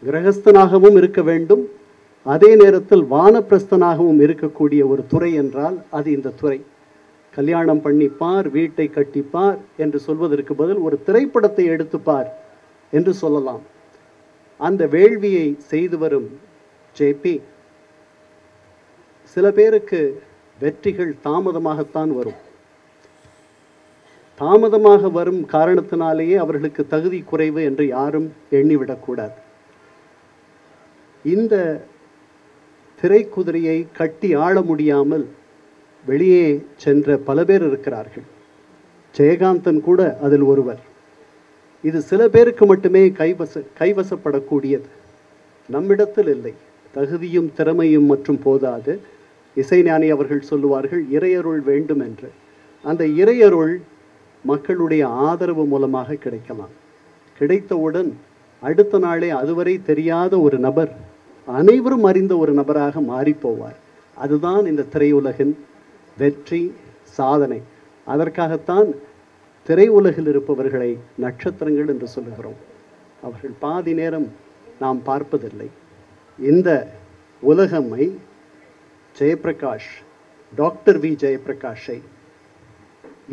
கிரகஸ்தனாகவும் இருக்க வேண்டும், அதே நேரத்தில் வானப்பிரஸ்தனாகவும் இருக்கக்கூடிய ஒரு துறை என்றால் அது இந்த துறை. கல்யாணம் பண்ணிப்பார், வீட்டை கட்டிப்பார் என்று சொல்வதற்கு பதில் ஒரு திரைப்படத்தை எடுத்துப்பார் என்று சொல்லலாம். அந்த வேள்வியை செய்து வரும் ஜேபி, சில பேருக்கு வெற்றிகள் தாமதமாகத்தான் வரும். தாமதமாக வரும் காரணத்தினாலேயே அவர்களுக்கு தகுதி குறைவு என்று யாரும் எண்ணிவிடக்கூடாது. இந்த திரைக்குதிரையை கட்டி ஆள முடியாமல் வெளியே சென்ற பல பேர் இருக்கிறார்கள். ஜெயகாந்தன் கூட அதில் ஒருவர். இது சில பேருக்கு மட்டுமே கைவசப்படக்கூடியது, நம்மிடத்தில் இல்லை. தகுதியும் திறமையும் மற்றும் போதாது. இசைஞானி அவர்கள் சொல்லுவார்கள் இறையருள் வேண்டும் என்று. அந்த இறையருள் மக்களுடைய ஆதரவு மூலமாக கிடைக்கலாம். கிடைத்தவுடன் அடுத்த நாளே அதுவரை தெரியாத ஒரு நபர் அனைவரும் அறிந்த ஒரு நபராக மாறிப்போவார். அதுதான் இந்த திரையுலகின் வெற்றி சாதனை. அதற்காகத்தான் திரையுலகில் இருப்பவர்களை நட்சத்திரங்கள் என்று சொல்லுகிறோம். அவர்கள் பாதி நேரம் நாம் பார்ப்பதில்லை. இந்த உலகம்மை ஜெயப்பிரகாஷ், டாக்டர் வி ஜெயப்பிரகாஷை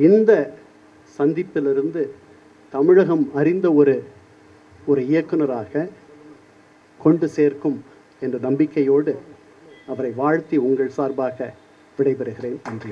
இந்த சந்திப்பிலிருந்து தமிழகம் அறிந்த ஒரு இயக்குனராக கொண்டு சேர்க்கும் என்ற நம்பிக்கையோடு அவரை வாழ்த்தி உங்கள் சார்பாக விடைபெறுகிறேன். நன்றி.